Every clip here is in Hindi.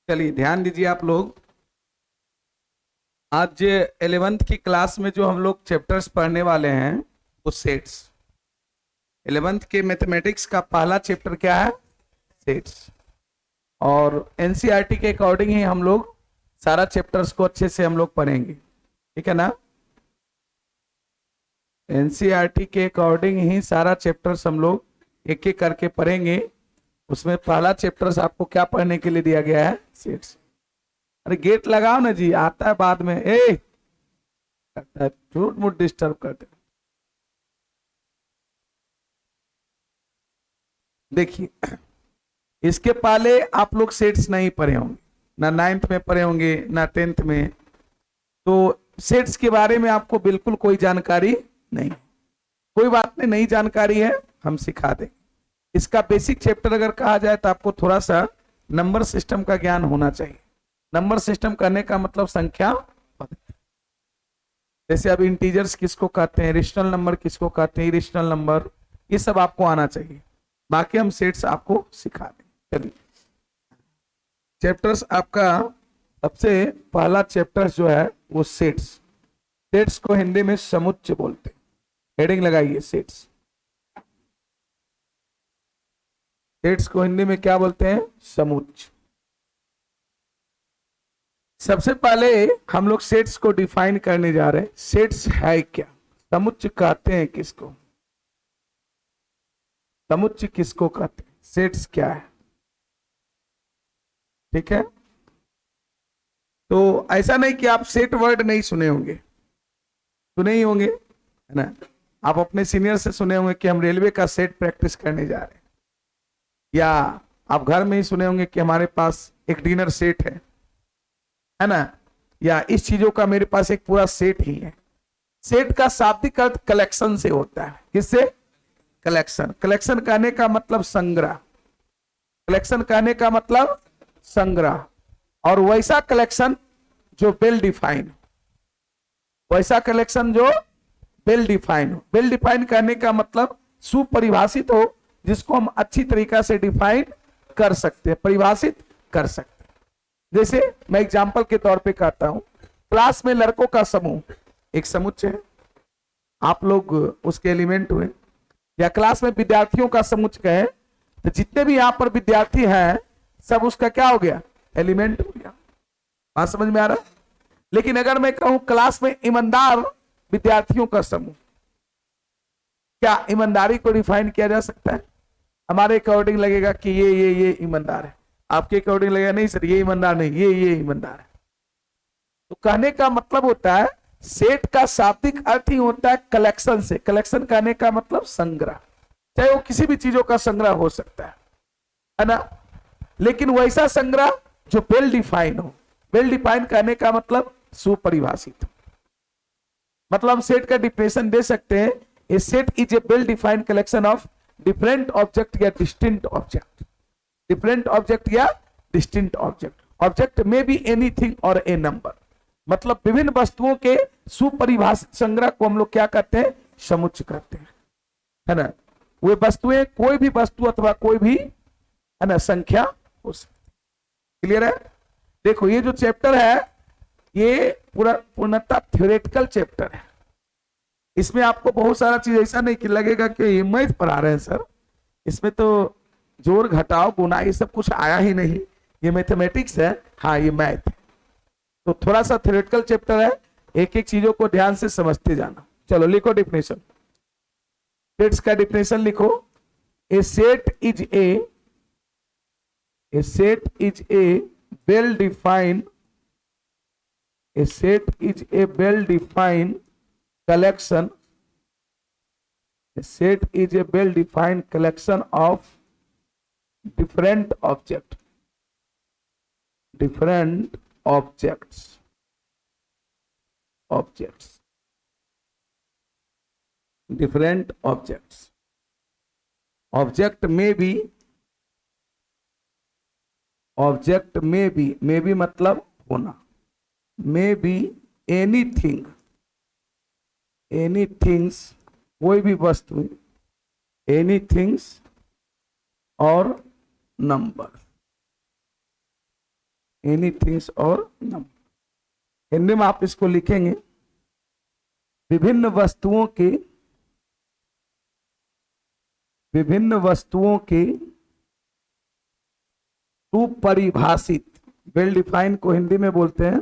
चलिए ध्यान दीजिए आप लोग। आज 11th की क्लास में जो हम लोग चैप्टर्स पढ़ने वाले हैं वो सेट्स। 11th के मैथमेटिक्स का पहला चैप्टर क्या है? सेट्स। और एनसीईआरटी के अकॉर्डिंग ही हम लोग सारा चैप्टर्स को अच्छे से हम लोग पढ़ेंगे, ठीक है ना? एनसीईआरटी के अकॉर्डिंग ही सारा चैप्टर्स हम लोग एक एक करके पढ़ेंगे। उसमें पहला चैप्टर्स आपको क्या पढ़ने के लिए दिया गया है? सेट्स। अरे गेट लगाओ ना जी, आता है बाद में। करता है झूठ मूठ डिस्टर्ब करते। देखिए, इसके पहले आप लोग सेट्स नहीं पढ़े होंगे, ना 9th में पढ़े होंगे ना 10th में। तो सेट्स के बारे में आपको बिल्कुल कोई जानकारी नहीं। कोई बात नहीं, नई जानकारी है, हम सिखा दें। इसका बेसिक चैप्टर अगर कहा जाए तो आपको थोड़ा सा नंबर सिस्टम का ज्ञान होना चाहिए। नंबर सिस्टम करने का मतलब संख्या। जैसे अब इंटीजर्स किसको कहते हैं, रेशनल नंबर किसको कहते हैं, इरेशनल नंबर, ये सब आपको आना चाहिए। बाकी हम सेट्स आपको सिखा दें। चलिए, चैप्टर्स आपका सबसे पहला चैप्टर जो है वो सेट्स। सेट्स को हिंदी में समुच्चय बोलते हैं। हेडिंग लगाइए, सेट्स। सेट्स को हिंदी में क्या बोलते हैं? समुच्चय। सबसे पहले हम लोग सेट्स को डिफाइन करने जा रहे हैं। सेट्स है क्या? समुच्चय कहते हैं किसको? समुच्चय किसको कहते हैं? सेट्स क्या है? ठीक है, तो ऐसा नहीं कि आप सेट वर्ड नहीं सुने होंगे, सुने ही होंगे, है ना? आप अपने सीनियर से सुने होंगे कि हम रेलवे का सेट प्रैक्टिस करने जा रहे हैं, या आप घर में ही सुने होंगे कि हमारे पास एक डिनर सेट है ना? या इस चीजों का मेरे पास एक पूरा सेट ही है। सेट का शाब्दिक अर्थ कलेक्शन से होता है। किससे? कलेक्शन। कलेक्शन कहने का मतलब संग्रह। कलेक्शन कहने का मतलब संग्रह। और वैसा कलेक्शन जो वेल डिफाइन, वैसा कलेक्शन जो वेल डिफाइन हो। वेल डिफाइन करने का मतलब सुपरिभाषित हो, जिसको हम अच्छी तरीका से डिफाइन कर सकते हैं, परिभाषित कर सकते हैं। जैसे मैं एग्जांपल के तौर पे कहता हूं, क्लास में लड़कों का समूह एक समुच्चय है, आप लोग उसके एलिमेंट हुए। या क्लास में विद्यार्थियों का समुच्चय कहें तो जितने भी यहां पर विद्यार्थी हैं सब उसका क्या हो गया? एलिमेंट हो गया। बात समझ में आ रहा? लेकिन अगर मैं कहूं क्लास में ईमानदार विद्यार्थियों का समूह, क्या ईमानदारी को डिफाइन किया जा सकता है? हमारे अकॉर्डिंग लगेगा कि ये ईमानदार है, आपके अकॉर्डिंग लगेगा नहीं सर ये ईमानदार नहीं, ये ईमानदार है। तो कहने का मतलब होता है, सेट का शाब्दिक अर्थ ही होता है कलेक्शन से। कलेक्शन कहने का मतलब संग्रह, चाहे वो किसी भी चीजों का संग्रह हो सकता है ना? लेकिन वैसा संग्रह जो वेल डिफाइन हो। वेल डिफाइन कहने का मतलब सुपरिभाषित। मतलब हम सेट का डिफिनेशन दे सकते हैं, a set is a well defined collection of different object या डिस्टिंक्ट ऑब्जेक्ट। डिफरेंट ऑब्जेक्ट या distinct object. Object may be anything और ए नंबर। मतलब विभिन्न वस्तुओं के सुपरिभाषित संग्रह को हम लोग क्या कहते हैं? समुच्चय कहते हैं, है ना? वे वस्तुएं कोई भी वस्तु अथवा कोई भी, है ना, संख्या हो सकती। क्लियर है? देखो ये जो चैप्टर है ये पूर्णतः थ्योरेटिकल चैप्टर है। इसमें आपको बहुत सारा चीज ऐसा नहीं कि लगेगा कि ये मैथ पढ़ा रहे हैं सर, इसमें तो जोड़ घटाव गुना ये सब कुछ आया ही नहीं, ये मैथमेटिक्स है। हाँ ये मैथ है, तो थोड़ा सा थ्योरेटिकल चैप्टर है, एक एक चीजों को ध्यान से समझते जाना। चलो लिखो डिफिनेशन। सेट्स का डिफिनेशन लिखो। A set is a well defined, a set is a well defined collection, a set is a well defined collection of different objects, different objects, different objects. Object may be मतलब होना, may be anything, कोई भी वस्तु, एनीथिंग्स और नंबर, एनी थिंग्स और नंबर। हिंदी में आप इसको लिखेंगे विभिन्न वस्तुओं के सुपरिभाषित, वेल डिफाइन को हिंदी में बोलते हैं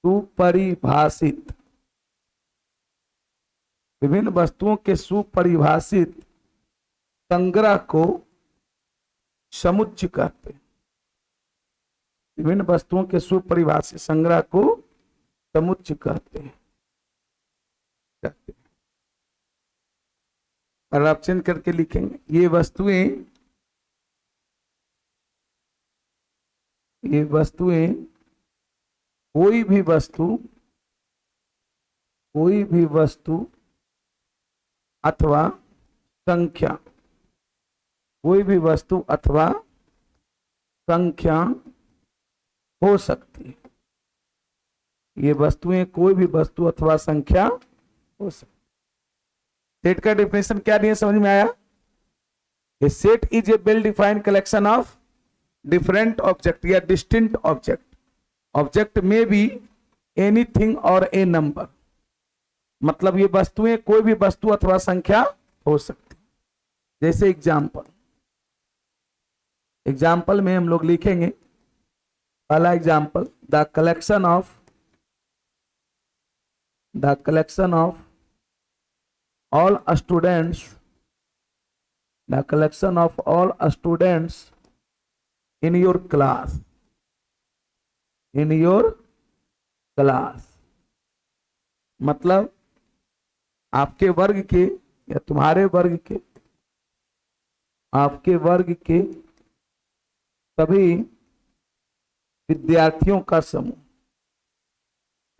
सुपरिभाषित, विभिन्न वस्तुओं के सुपरिभाषित संग्रह को समुच्चय कहते हैं। विभिन्न वस्तुओं के सुपरिभाषित संग्रह को समुच्चय कहते हैं। और आप चेंज करके लिखेंगे ये वस्तुएं कोई भी वस्तु अथवा संख्या, कोई भी वस्तु अथवा संख्या हो सकती है। ये वस्तुएं कोई भी वस्तु अथवा संख्या हो सकती है। सेट का डेफिनेशन क्या दिया, समझ में आया? A set is a well defined collection of different object या distinct object. Object may be anything और ए नंबर, मतलब ये वस्तुएं कोई भी वस्तु अथवा संख्या हो सकती। जैसे एग्जाम्पल में हम लोग लिखेंगे, पहला example, the collection of all students in your class, मतलब आपके वर्ग के या तुम्हारे वर्ग के, आपके वर्ग के सभी विद्यार्थियों का समूह,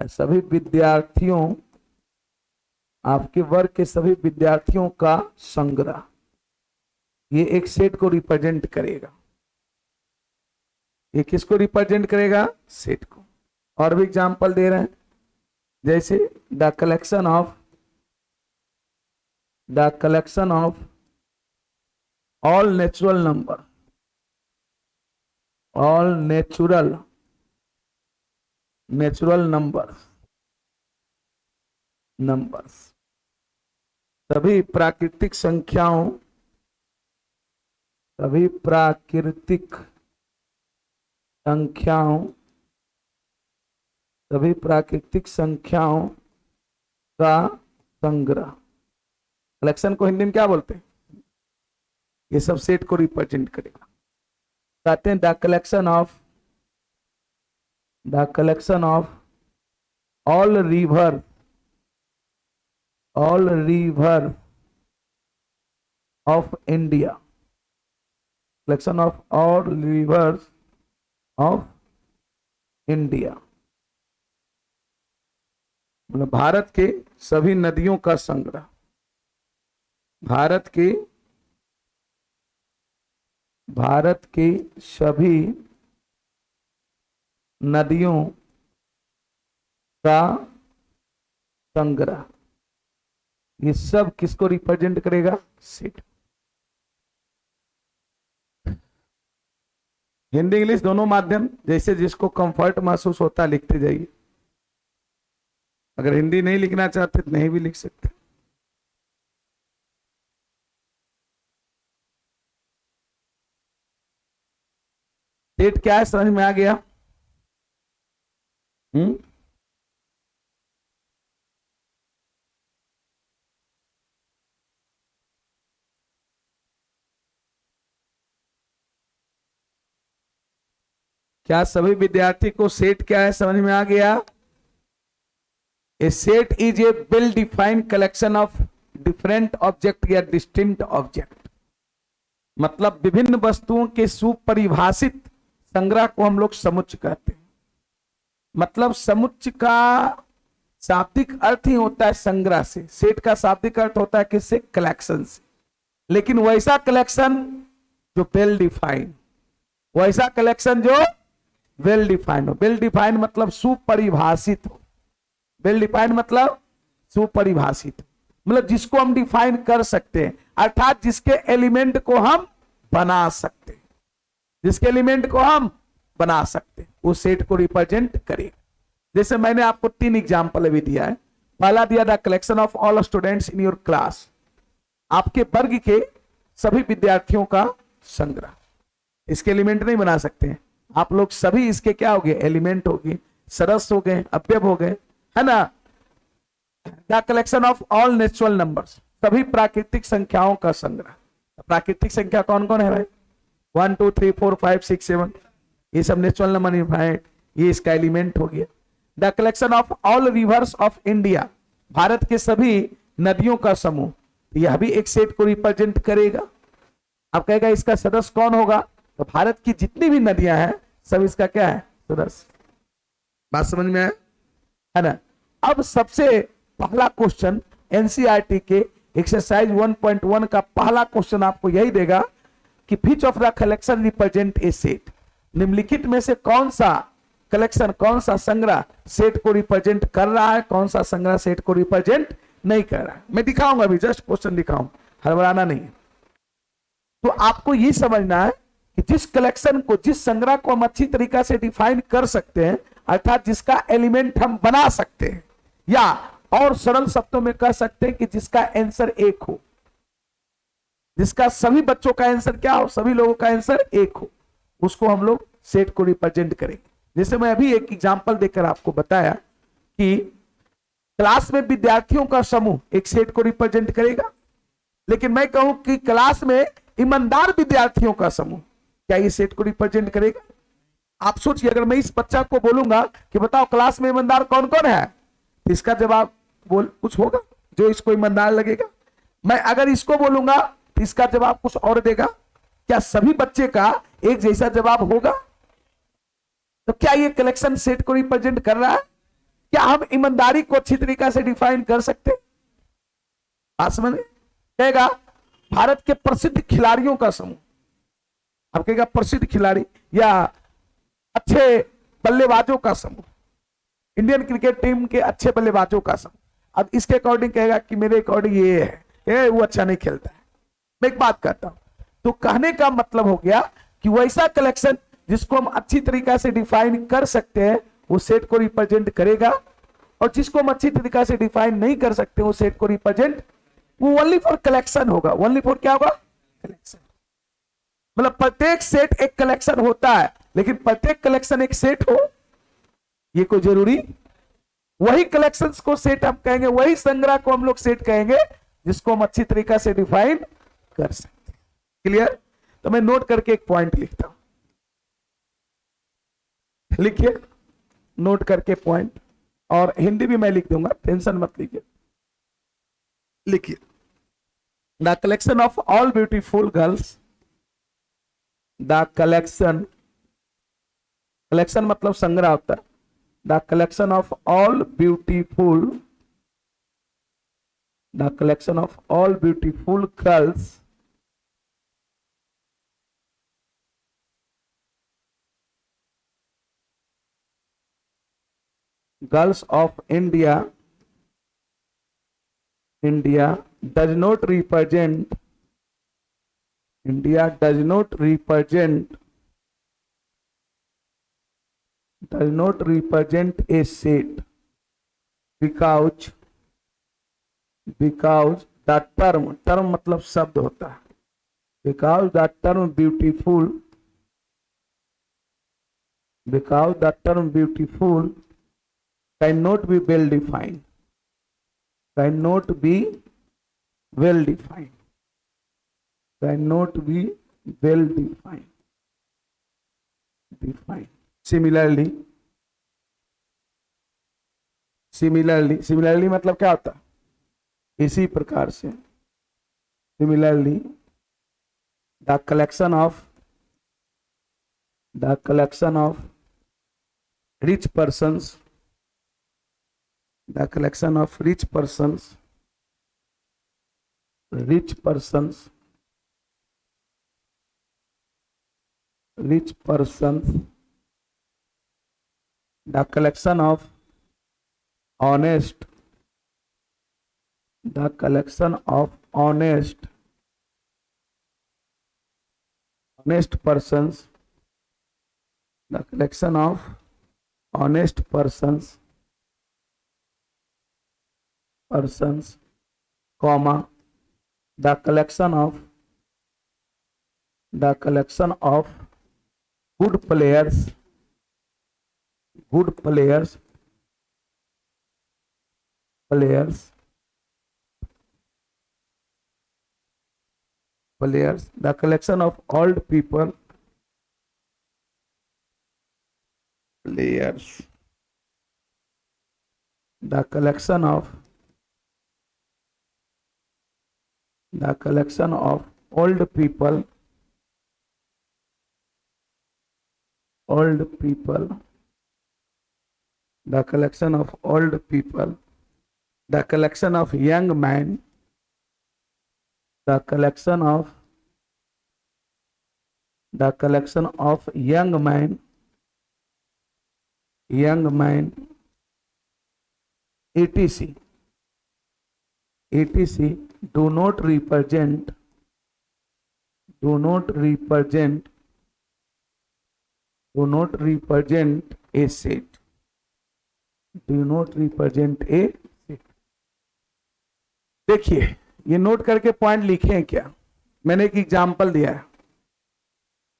सभी विद्यार्थियों, आपके वर्ग के सभी विद्यार्थियों का संग्रह, ये एक सेट को रिप्रेजेंट करेगा। ये किसको रिप्रेजेंट करेगा? सेट को। और भी एग्जांपल दे रहे हैं, जैसे the collection of all natural numbers, सभी प्राकृतिक संख्याओं, का संग्रह। कलेक्शन को हिंदी में क्या बोलते हैं? ये सब सेट को रिप्रेजेंट करेगा। कहते हैं the collection of all river of India, collection of all reverse of India, मतलब भारत के सभी नदियों का संग्रह, भारत के सभी नदियों का संग्रह। ये सब किसको रिप्रेजेंट करेगा? सेट। हिंदी इंग्लिश दोनों माध्यम, जैसे जिसको कंफर्ट महसूस होता है लिखते जाइए। अगर हिंदी नहीं लिखना चाहते तो नहीं भी लिख सकते। सेट क्या है, समझ में आ गया? क्या सभी विद्यार्थी को सेट क्या है समझ में आ गया? A set is a well defined collection of different object या डिस्टिंक्ट ऑब्जेक्ट, मतलब विभिन्न वस्तुओं के सुपरिभाषित संग्रह को हम लोग समुच्चय कहते हैं। मतलब समुच्चय का शाब्दिक अर्थ ही होता है संग्रह से, सेट का शाब्दिक अर्थ होता है किससे? कलेक्शन से। लेकिन वैसा कलेक्शन जो वेल डिफाइंड, वैसा कलेक्शन जो वेल डिफाइंड हो। वेल डिफाइंड मतलब सुपरिभाषित हो। वेल डिफाइंड मतलब सुपरिभाषित, मतलब जिसको हम डिफाइन कर सकते हैं, अर्थात जिसके एलिमेंट को हम बना सकते हैं, जिसके एलिमेंट को हम बना सकते हैं, उस सेट को रिप्रेजेंट करेगा। जैसे मैंने आपको 3 एग्जाम्पल अभी दिया है। पहला दिया the collection of all students in your class, आपके वर्ग के सभी विद्यार्थियों का संग्रह। इसके एलिमेंट नहीं बना सकते हैं आप लोग, सभी इसके क्या हो गए, एलिमेंट हो गए, सदस्य हो गए, अवयव हो गए, है ना। The collection of all natural numbers, सभी प्राकृतिक संख्याओं का संग्रह। प्राकृतिक संख्या कौन कौन है भाई, 1 2 3 4 5 6 7, ये सब नेचुरल नंबर इनफाइनाइट, ये इसका एलिमेंट हो गया। The collection of all reverse of India, Bharat के सभी नदियों का समूह, यह भी एक सेट को रिप्रेजेंट करेगा। आप कहेगा इसका सदस्य कौन होगा, तो भारत की जितनी भी नदियां हैं सब इसका क्या है, सदस्य। बात समझ में है ना। अब सबसे पहला क्वेश्चन एनसीईआरटी के एक्सरसाइज 1.1 का पहला क्वेश्चन आपको यही देगा कि विच of the collection represent a set, निम्नलिखित में से कौन सा कलेक्शन, कौन सा संग्रह सेट को रिप्रेजेंट कर रहा है, कौन सा संग्रह सेट को रिप्रेजेंट नहीं कर रहा है। मैं दिखाऊंगा अभी, जस्ट क्वेश्चन दिखाऊंगा, हड़बड़ाना नहीं। तो आपको ये समझना है कि जिस कलेक्शन को, जिस संग्रह को हम अच्छी तरीका से डिफाइन कर सकते हैं, अर्थात जिसका एलिमेंट हम बना सकते हैं, या और सरल शब्दों में कह सकते हैं कि जिसका आंसर एक हो, जिसका सभी बच्चों का आंसर क्या हो, सभी लोगों का आंसर एक हो, उसको हम लोग सेट को रिप्रेजेंट करेंगे। जैसे मैं अभी एक एग्जांपल देकर आपको बताया कि क्लास में विद्यार्थियों का समूह एक सेट को रिप्रेजेंट करेगा, लेकिन मैं कहूं कि क्लास में ईमानदार विद्यार्थियों का समूह, क्या ये सेट को रिप्रेजेंट करेगा। आप सोचिए, अगर मैं इस बच्चा को बोलूंगा कि बताओ क्लास में ईमानदार कौन कौन है, तो इसका जवाब बोल कुछ होगा जो इसको ईमानदार लगेगा। मैं अगर इसको बोलूंगा तो इसका जवाब कुछ और देगा। क्या सभी बच्चे का एक जैसा जवाब होगा। तो क्या ये कलेक्शन सेट को रिप्रेजेंट कर रहा है। क्या हम ईमानदारी को अच्छी तरीका से डिफाइन कर सकते। बात समझ कहेगा भारत के प्रसिद्ध खिलाड़ियों का समूह, अब कहेगा प्रसिद्ध खिलाड़ी या अच्छे बल्लेबाजों का समूह, इंडियन क्रिकेट टीम के अच्छे बल्लेबाजों का समूह। अब इसके अकॉर्डिंग कहेगा कि मेरे अकॉर्डिंग ये है, वो अच्छा नहीं खेलता है। मैं एक बात कहता हूं, तो कहने का मतलब हो गया कि वैसा कलेक्शन जिसको हम अच्छी तरीका से डिफाइन कर सकते हैं वो सेट को रिप्रेजेंट करेगा, और जिसको हम अच्छी तरीका से डिफाइन नहीं कर सकते वो सेट को रिप्रेजेंट, वो ओनली फॉर कलेक्शन होगा। ओनली फॉर क्या होगा, कलेक्शन। मतलब प्रत्येक सेट एक कलेक्शन होता है, लेकिन प्रत्येक कलेक्शन एक सेट हो ये कोई जरूरी। वही कलेक्शंस को सेट हम कहेंगे, वही संग्रह को हम लोग सेट कहेंगे जिसको हम अच्छी तरीका से डिफाइन कर सकते हैं। क्लियर। तो मैं नोट करके एक पॉइंट लिखता हूं, लिखिए नोट करके पॉइंट, और हिंदी भी मैं लिख दूंगा, टेंशन मत लीजिए। लिखिए the collection of all beautiful girls, the collection, collection मतलब संग्रह होता है, the collection of all beautiful, the collection of all beautiful girls girls of India does not represent, India does not represent a set because the term मतलब शब्द होता है, because the term beautiful cannot be well defined, cannot be well defined, cannot be well defined, defined. Similarly मतलब क्या होता है, इसी प्रकार से similarly the collection of rich persons, the collection of rich persons, the collection of honest, the collection of honest persons the collection of honest persons, comma, the collection of good players, players, the collection of old people, players, the collection of old people, the collection of old people, the collection of young men, the collection of young men, etc. do not represent a set. देखिए, ये नोट करके पॉइंट लिखे हैं क्या? मैंने एक एग्जांपल दिया है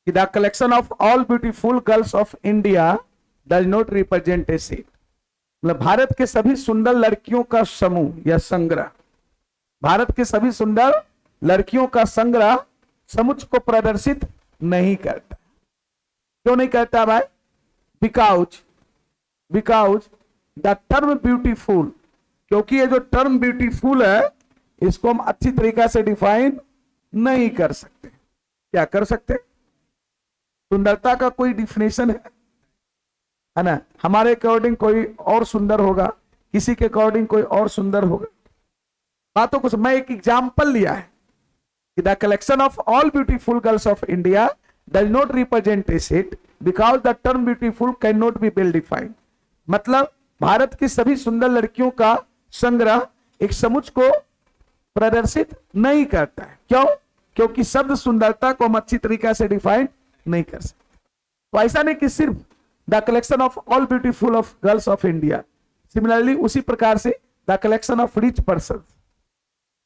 कि the collection of all beautiful girls of India does not represent a set. मतलब भारत के सभी सुंदर लड़कियों का समूह या संग्रह, भारत के सभी सुंदर लड़कियों का संग्रह समुच को प्रदर्शित नहीं करता। क्यों नहीं करता भाई? बिकॉज द टर्म ब्यूटीफुल, क्योंकि ये जो टर्म ब्यूटीफुल है इसको हम अच्छी तरीका से डिफाइन नहीं कर सकते। क्या कर सकते? सुंदरता का कोई डिफिनेशन है ना? हमारे अकॉर्डिंग कोई और सुंदर होगा, किसी के अकॉर्डिंग कोई और सुंदर होगा। बातों को मैं एक एग्जाम्पल लिया है कि the collection of all beautiful girls of India does not represent a set because the term beautiful can not be well defined. मतलब भारत की सभी सुंदर लड़कियों का संग्रह एक समुच को प्रदर्शित नहीं करता है। क्यों? क्योंकि शब्द सुंदरता को हम अच्छी तरीका से डिफाइन नहीं कर सकते। तो ऐसा नहीं कि सिर्फ the collection of all beautiful of girls of India, similarly उसी प्रकार से the collection of rich person,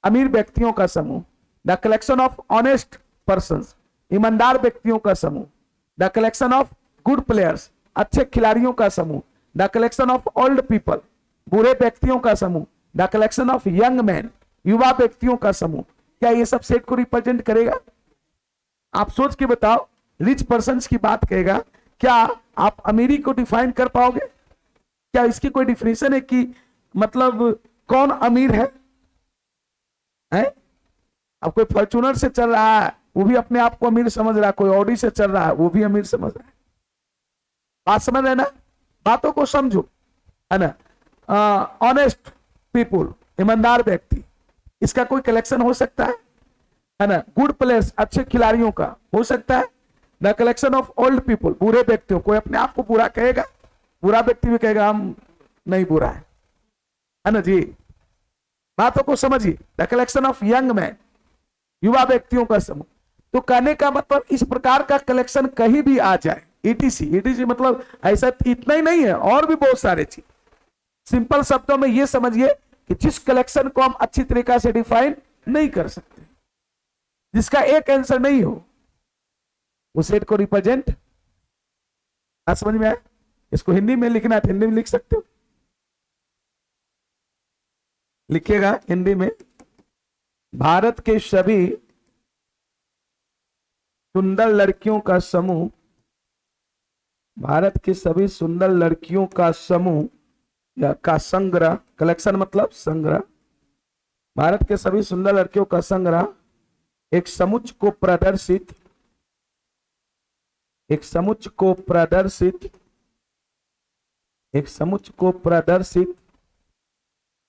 अमीर व्यक्तियों का समूह, the collection of honest person, ईमानदार व्यक्तियों का समूह, the collection of good players, अच्छे खिलाड़ियों का समूह, the collection of old people, बुरे व्यक्तियों का समूह, the collection of young man, युवा व्यक्तियों का समूह, क्या ये सब सेट को रिप्रेजेंट करेगा? आप सोच के बताओ। रिच पर्सन की बात करेगा, क्या आप अमीरी को डिफाइन कर पाओगे? क्या इसकी कोई डिफिनेशन है कि मतलब कौन अमीर है? अब कोई फॉर्चूनर से चल रहा है वो भी अपने आप को अमीर समझ रहा है, कोई ऑडी से चल रहा है वो भी अमीर समझ रहा है। बात समझ रहे ना? बातों को समझो, है ना? ऑनेस्ट पीपुल, ईमानदार व्यक्ति, इसका कोई कलेक्शन हो सकता है ना? गुड प्लेयर्स, अच्छे खिलाड़ियों का हो सकता है। The collection of old people, बुरे व्यक्तियों, कोई अपने आप को बुरा कहेगा, बुरा व्यक्ति भी कहेगा हम नहीं बुरा है ना जी? बातों को समझिए। The collection of young man, युवा व्यक्तियों का समूह। तो कहने का मतलब इस प्रकार का कलेक्शन कहीं भी आ जाए, ईटीसी मतलब ऐसा इतना ही नहीं है, और भी बहुत सारे चीज। सिंपल शब्दों में ये समझिए कि जिस कलेक्शन को हम अच्छी तरीका से डिफाइन नहीं कर सकते, जिसका एक आंसर नहीं हो, उस सेट को रिप्रेजेंट। समझ में आया? इसको हिंदी में लिखना है, हिंदी में लिख सकते हो, लिखिएगा हिंदी में। भारत के सभी सुंदर लड़कियों का समूह, भारत के सभी सुंदर लड़कियों का समूह या का संग्रह, कलेक्शन मतलब संग्रह, भारत के सभी सुंदर लड़कियों का संग्रह एक समुच को प्रदर्शित, एक समुच को प्रदर्शित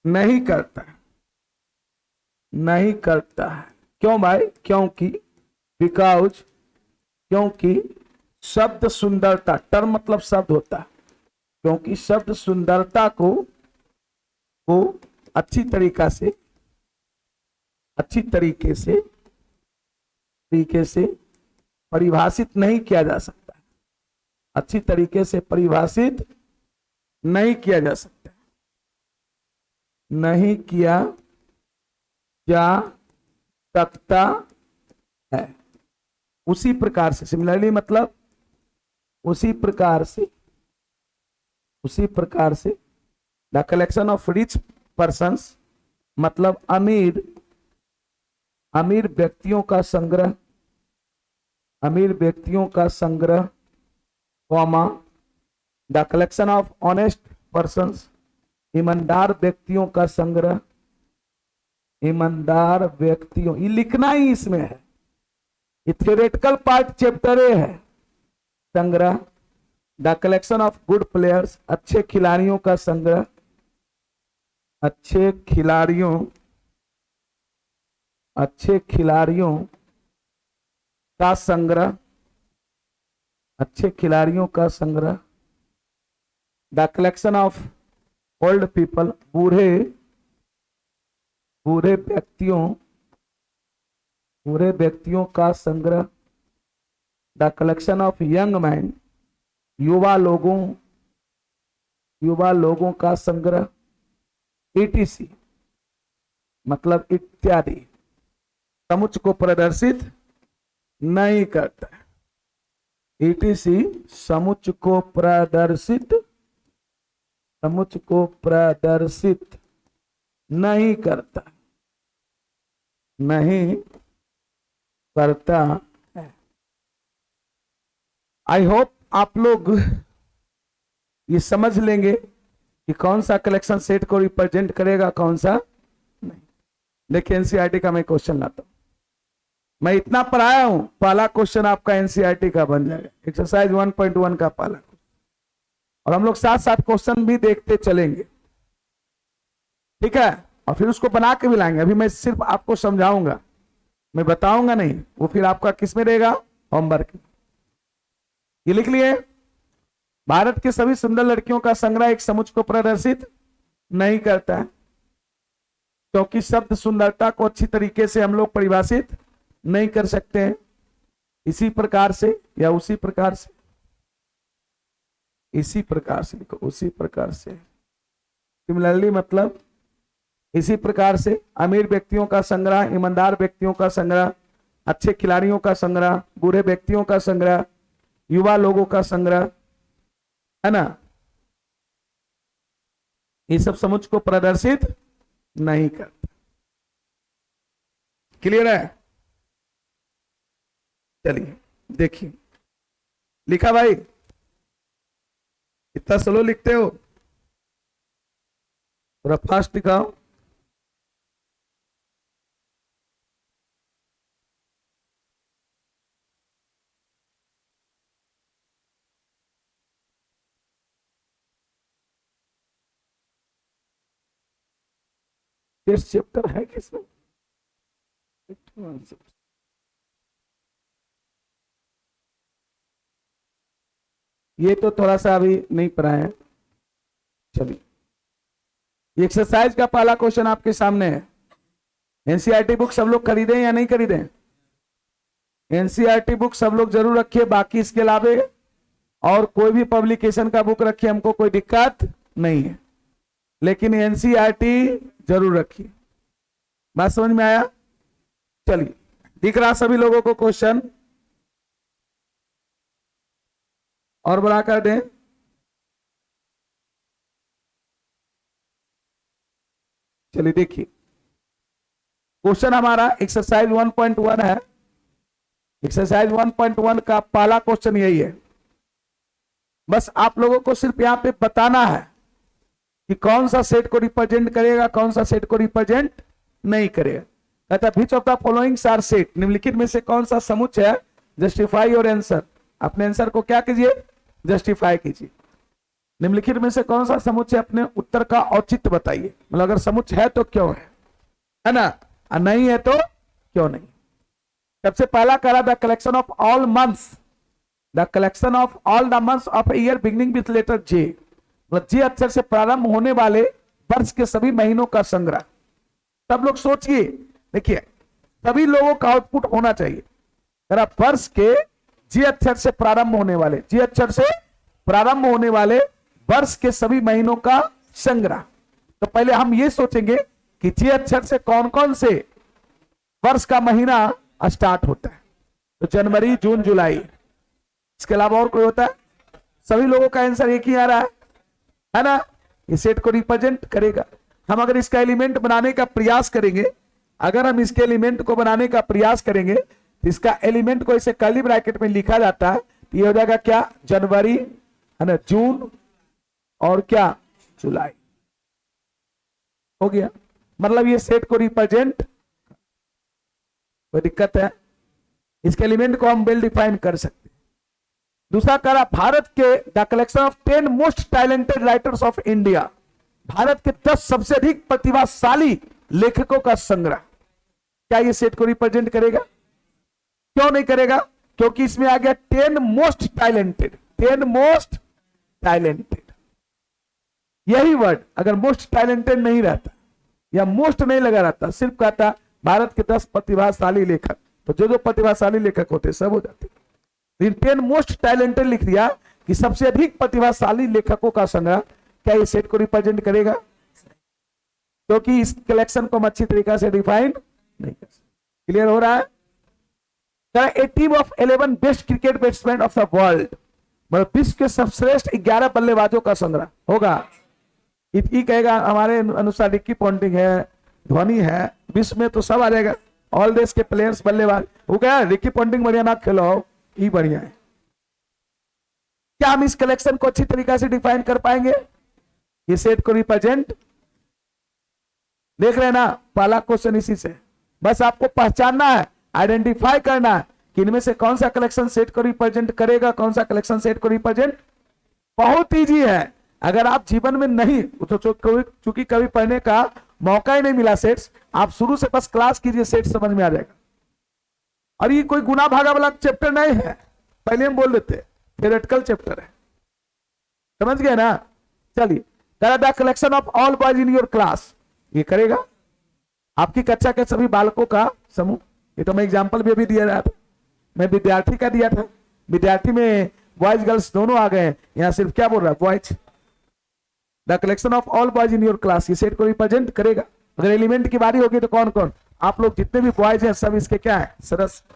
नहीं करता है, नहीं करता है। क्यों भाई? क्योंकि बिकॉज, क्योंकि शब्द सुंदरता, टर्म मतलब शब्द होता है, क्योंकि शब्द सुंदरता को अच्छी तरीके से परिभाषित नहीं किया जा सकता। अच्छी तरीके से परिभाषित नहीं किया जा सकता, नहीं किया जा सकता है। उसी प्रकार से, सिमिलरली मतलब उसी प्रकार से the collection of rich persons मतलब अमीर व्यक्तियों का संग्रह, comma the collection of honest persons ईमानदार व्यक्तियों का संग्रह, ईमानदार व्यक्तियों, ये लिखना ही इसमें है, ये थियोरेटिकल पार्ट चैप्टर ए है। संग्रह the collection of good players, अच्छे खिलाड़ियों का संग्रह, अच्छे खिलाड़ियों का संग्रह, अच्छे खिलाड़ियों का संग्रह। The collection of old people, बूढ़े व्यक्तियों का संग्रह। The collection of young man, युवा लोगों का संग्रह। ETC मतलब इत्यादि समुच्च को प्रदर्शित नहीं करता। ETC समुच्च को प्रदर्शित नहीं करता है। आई होप आप लोग ये समझ लेंगे कि कौन सा कलेक्शन सेट को रिप्रेजेंट करेगा, कौन सा नहीं। देखिए एनसीईआरटी का मैं क्वेश्चन लाता हूं, मैं इतना पढ़ाया हूं, पहला क्वेश्चन आपका एनसीईआरटी का बन जाएगा, एक्सरसाइज 1.1 का पहला क्वेश्चन, और हम लोग साथ साथ क्वेश्चन भी देखते चलेंगे, ठीक है, और फिर उसको बना के भी लाएंगे। अभी मैं सिर्फ आपको समझाऊंगा, मैं बताऊंगा नहीं, वो फिर आपका किस में रहेगा, होमवर्क। ये लिख लिए, भारत की सभी सुंदर लड़कियों का संग्रह एक समुच्च को प्रदर्शित नहीं करता है, क्योंकि शब्द सुंदरता को अच्छी तरीके से हम लोग परिभाषित नहीं कर सकते हैं। इसी प्रकार से या उसी प्रकार से, इसी प्रकार से लिखो, उसी प्रकार से। सिमिलरली मतलब इसी प्रकार से अमीर व्यक्तियों का संग्रह, ईमानदार व्यक्तियों का संग्रह, अच्छे खिलाड़ियों का संग्रह, बुरे व्यक्तियों का संग्रह, युवा लोगों का संग्रह, है ना, ये सब समुच्च को प्रदर्शित नहीं करता। क्लियर है? चलिए देखिए, लिखा भाई, इतना स्लो लिखते हो, थोड़ा फास्ट लिखाओ। टेस्ट चैप्टर है किसमें? ये तो थोड़ा सा अभी नहीं पढ़ा है। चलिए एक्सरसाइज का पहला क्वेश्चन आपके सामने है। एनसीईआरटी बुक सब लोग खरीदें या नहीं खरीदें? एनसीईआरटी बुक सब लोग जरूर रखिए, बाकी इसके अलावे और कोई भी पब्लिकेशन का बुक रखिए, हमको कोई दिक्कत नहीं है, लेकिन एनसीईआरटी जरूर रखिए। बात समझ में आया? चलिए, दिख रहा सभी लोगों को क्वेश्चन? और बड़ा कर दें। चलिए देखिए, क्वेश्चन हमारा एक्सरसाइज 1.1 है। एक्सरसाइज 1.1 का पहला क्वेश्चन यही है। बस आप लोगों को सिर्फ यहां पे बताना है कि कौन सा सेट को रिप्रेजेंट करेगा, कौन सा सेट को रिप्रेजेंट नहीं करेगा। कहता है which of the followings are set, निम्नलिखित में से कौन सा समुच्चय है? जस्टिफाई योर आंसर, अपने आंसर को क्या कीजिए? जस्टिफाई कीजिए। निम्नलिखित में से कौन सा समुच्चय, अपने उत्तर का औचित्य बताइए। मतलब अगर समुच्चय है तो क्यों है ना, और नहीं है तो क्यों नहीं। सबसे पहला करा the collection of all months, the collection of all the months of year beginning with letter J, मतलब जे अक्षर से प्रारंभ होने वाले वर्ष के सभी महीनों का संग्रह। सब लोग सोचिए, देखिए सभी लोगों का आउटपुट होना चाहिए। अगर आप वर्ष के जे अक्षर से प्रारंभ होने वाले, जे अक्षर से प्रारंभ होने वाले वर्ष के सभी महीनों का संग्रह। तो पहले हम ये सोचेंगे कि जे अक्षर से कौन कौन से वर्ष का महीना स्टार्ट होता है। तो जनवरी, जून, जुलाई, इसके अलावा और कोई होता है? सभी लोगों का आंसर एक ही आ रहा है ना? ये सेट को रिप्रेजेंट करेगा। हम अगर इसका एलिमेंट बनाने का प्रयास करेंगे, अगर हम इसके एलिमेंट को बनाने का प्रयास करेंगे तो इसका एलिमेंट को इसे कर्ली ब्रैकेट में लिखा जाता है। तो ये हो जाएगा क्या? जनवरी, है ना, जून और क्या? जुलाई। हो गया। मतलब ये सेट को रिप्रेजेंट, कोई दिक्कत है? इसके एलिमेंट को हम वेल डिफाइन कर सकते हैं। दूसरा करा भारत के the collection of 10 most talented writers of India, Bharat के 10 सबसे अधिक प्रतिभाशाली लेखकों का संग्रह। क्या ये सेट को रिप्रेजेंट करेगा? क्यों नहीं करेगा? क्योंकि इसमें आ गया 10 मोस्ट टैलेंटेड, 10 मोस्ट टैलेंटेड। यही वर्ड अगर मोस्ट टैलेंटेड नहीं रहता या मोस्ट नहीं लगा रहता, सिर्फ कहता भारत के 10 प्रतिभाशाली लेखक, तो जो प्रतिभाशाली लेखक होते सब हो जाते। 10 मोस्ट टैलेंटेड लिख दिया कि सबसे अधिक प्रतिभाशाली लेखकों का संग्रह। क्या ये सेट को रिप्रेजेंट करेगा? क्योंकि इस कलेक्शन को हम अच्छी तरीके से डिफाइन नहीं कर सकते। क्लियर हो रहा है? A team of 11 best cricket batsman of the world, मतलब विश्व के सर्वश्रेष्ठ 11 बल्लेबाजों का संग्रह होगा। इतनी कहेगा हमारे अनुसार रिकी पॉन्टिंग है, धोनी है, विश्व में तो सब आ जाएगा, ऑल देश के प्लेयर्स बल्लेबाज। वो कह रिकी पॉन्टिंग बढ़िया ना खेलो, ये बढ़िया है। क्या हम इस कलेक्शन को अच्छी तरीके से डिफाइन कर पाएंगे? ये सेट को रिप्रेजेंट, देख रहे हैं ना? पहला क्वेश्चन इसी से, बस आपको पहचानना है, आइडेंटिफाई करना है कि इनमें से कौन सा कलेक्शन सेट को रिप्रेजेंट करेगा, कौन सा कलेक्शन सेट को रिप्रेजेंट। बहुत इजी है। अगर आप जीवन में नहीं तो चूंकि कभी पढ़ने का मौका ही नहीं मिला सेट्स, आप शुरू से बस क्लास कीजिए, सेट समझ में आ जाएगा। और ये कोई गुना भागा वाला चैप्टर नहीं है, पहले हम बोल देते, थ्योरेटिकल चैप्टर है। समझ गए ना? चलिए, the collection of all boys in your class, ये करेगा आपकी कक्षा के सभी बालकों का समूह। ये तो मैं एग्जांपल भी अभी दिया रहा था, मैं विद्यार्थी का दिया था। विद्यार्थी में बॉयज गर्ल्स दोनों आ गए, यहां सिर्फ क्या बोल रहा है? Boys. The collection of all boys in your class, ये सेट को रिप्रेजेंट करेगा। अगर एलिमेंट की बारी होगी तो कौन कौन? आप लोग जितने भी बॉयज हैं सब इसके क्या है? सदस्य।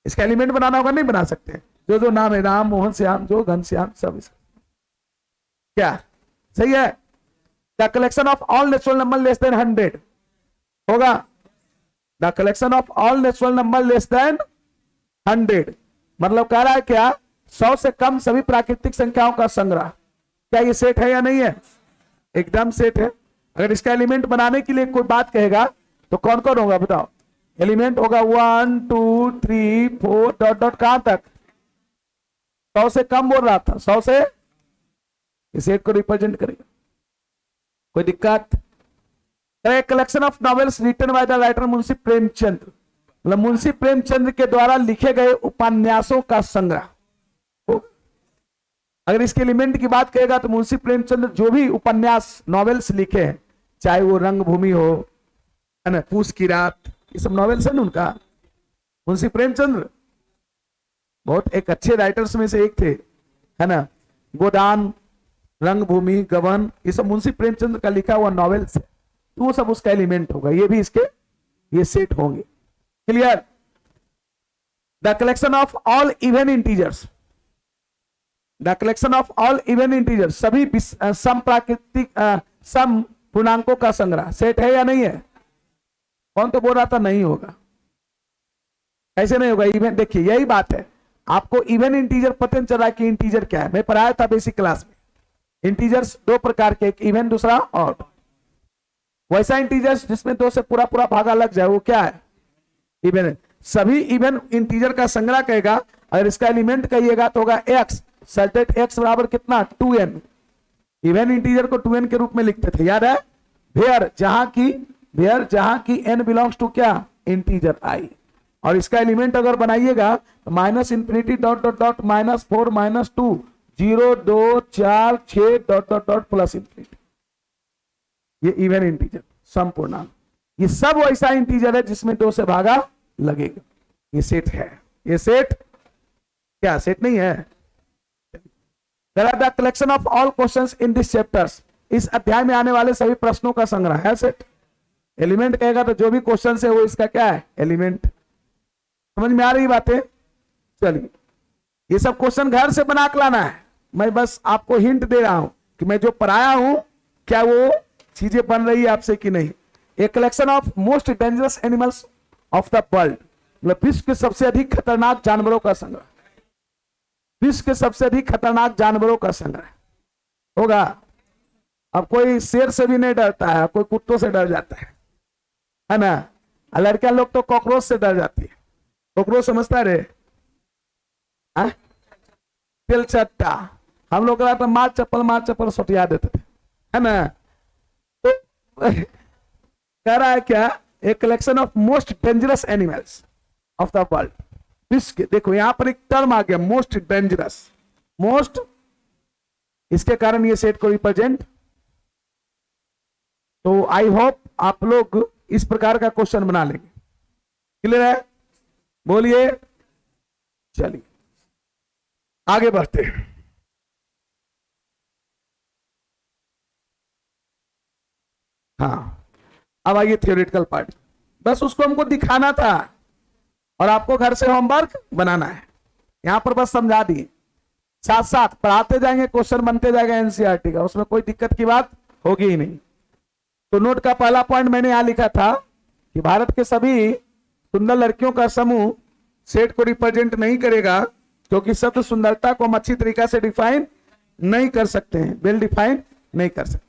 इसका एलिमेंट बनाना होगा, नहीं बना सकते। जो जो नाम है, राम, मोहन, श्याम, जो घनश्याम, सब इसका क्या सही है? The collection of all natural number less than 100 होगा। The collection of all natural number less than 100 मतलब कह रहा है क्या? 100 से कम सभी प्राकृतिक संख्याओं का संग्रह। क्या ये सेट है या नहीं है? एकदम सेट है। अगर इसका एलिमेंट बनाने के लिए कोई बात कहेगा तो कौन कौन होगा बताओ? एलिमेंट होगा 1 2 3 4 डॉट डॉट, कहां तक? 100 से कम बोल रहा था, 100 से इस सेट को रिप्रेजेंट करेगा। कोई दिक्कत? Collection of novels written by the writer Munshi Premchand, मतलब मुंशी प्रेमचंद के द्वारा लिखे गए उपन्यासों का संग्रह। अगर इसके एलिमेंट की बात करेगा तो मुंशी प्रेमचंद जो भी उपन्यास नॉवेल्स लिखे हैं, चाहे वो रंगभूमि हो, है ना, पूस की रात, ये सब नॉवेल्स है ना उनका। मुंशी प्रेमचंद बहुत एक अच्छे राइटर्स में से एक थे, है ना। गोदान, रंगभूमि, गबन, ये सब मुंशी प्रेमचंद का लिखा हुआ नॉवेल्स है, तो वो सब उसका एलिमेंट होगा। ये भी इसके ये सेट होंगे। Clear? The collection of all even integers, the collection of all even integers, सभी सम प्राकृतिक सम पूर्णांकों का संग्रह सेट है या नहीं है? कौन तो बोल रहा था नहीं होगा? कैसे नहीं होगा? इवन, देखिए यही बात है, आपको इवन इंटीजर पता नहीं चल रहा कि इंटीजर क्या है। मैं पढ़ाया था बेसिक क्लास में, इंटीजर्स दो प्रकार के, एक इवन दूसरा ऑड। वैसा इंटीजर्स जिसमें दो से पूरा पूरा भागा लग जाए वो क्या है? इवन है। सभी इवन इंटीजर का संग्रह कहेगा। अगर इसका एलिमेंट कहिएगा तो होगा एक्स, सर्टेट एक्स बराबर कितना? 2n। इवन इंटीजर को 2n के रूप में लिखते थे, याद है? वेयर जहां की n बिलोंग्स टू क्या? Integer i। और इसका एलिमेंट अगर बनाइएगा तो minus infinity dot dot dot -4 -2 0 2 4 6 dot dot dot plus infinity. ये इवन इंटीजर संपूर्णांक, ये सब ऐसा इंटीजर है जिसमें 2 से भागा लगेगा। ये सेट है। ये सेट क्या? सेट नहीं है? There are the collection of all questions in this chapters, इस अध्याय में आने वाले सभी प्रश्नों का संग्रह है सेट। एलिमेंट कहेगा तो जो भी क्वेश्चन है वो इसका क्या है, एलिमेंट। समझ में आ रही बातें? चलिए, ये सब क्वेश्चन घर से बना के लाना है, मैं बस आपको हिंट दे रहा हूं कि मैं जो पढ़ाया हूं क्या वो चीजें बन रही है आपसे कि नहीं। A collection of most dangerous animals of the world, मतलब विश्व के सबसे अधिक खतरनाक जानवरों का संग्रह, विश्व के सबसे अधिक खतरनाक जानवरों का संग्रह होगा। अब कोई शेर से भी नहीं डरता है, कोई कुत्तों से डर जाता है ना। लड़कियां लोग तो कॉकरोच से डर जाती है। कॉकरोच समझता रे, तिलचट्टा, हम लोग तो मार चप्पल सटिया देते थे, है ना। तो कह रहा है क्या, a collection of most dangerous animals of the world, विश्व के, देखो यहां पर एक टर्म आ गया मोस्ट डेंजरस, मोस्ट, इसके कारण ये सेट को रिप्रेजेंट। तो आई होप आप लोग इस प्रकार का क्वेश्चन बना लेंगे। क्लियर है? बोलिए। चलिए आगे बढ़ते हैं। हाँ, अब आइए थियोरेटिकल पार्ट, बस उसको हमको दिखाना था और आपको घर से होमवर्क बनाना है। यहां पर बस समझा दिए, साथ साथ पढ़ाते जाएंगे, क्वेश्चन बनते जाएगा एनसीईआरटी का, उसमें कोई दिक्कत की बात होगी ही नहीं। तो नोट का पहला पॉइंट मैंने यहां लिखा था कि भारत के सभी सुंदर लड़कियों का समूह सेट को रिप्रेजेंट नहीं करेगा, क्योंकि शब्द सुंदरता को हम अच्छी तरीका से डिफाइन नहीं कर सकते हैं, वेल डिफाइन नहीं कर सकते।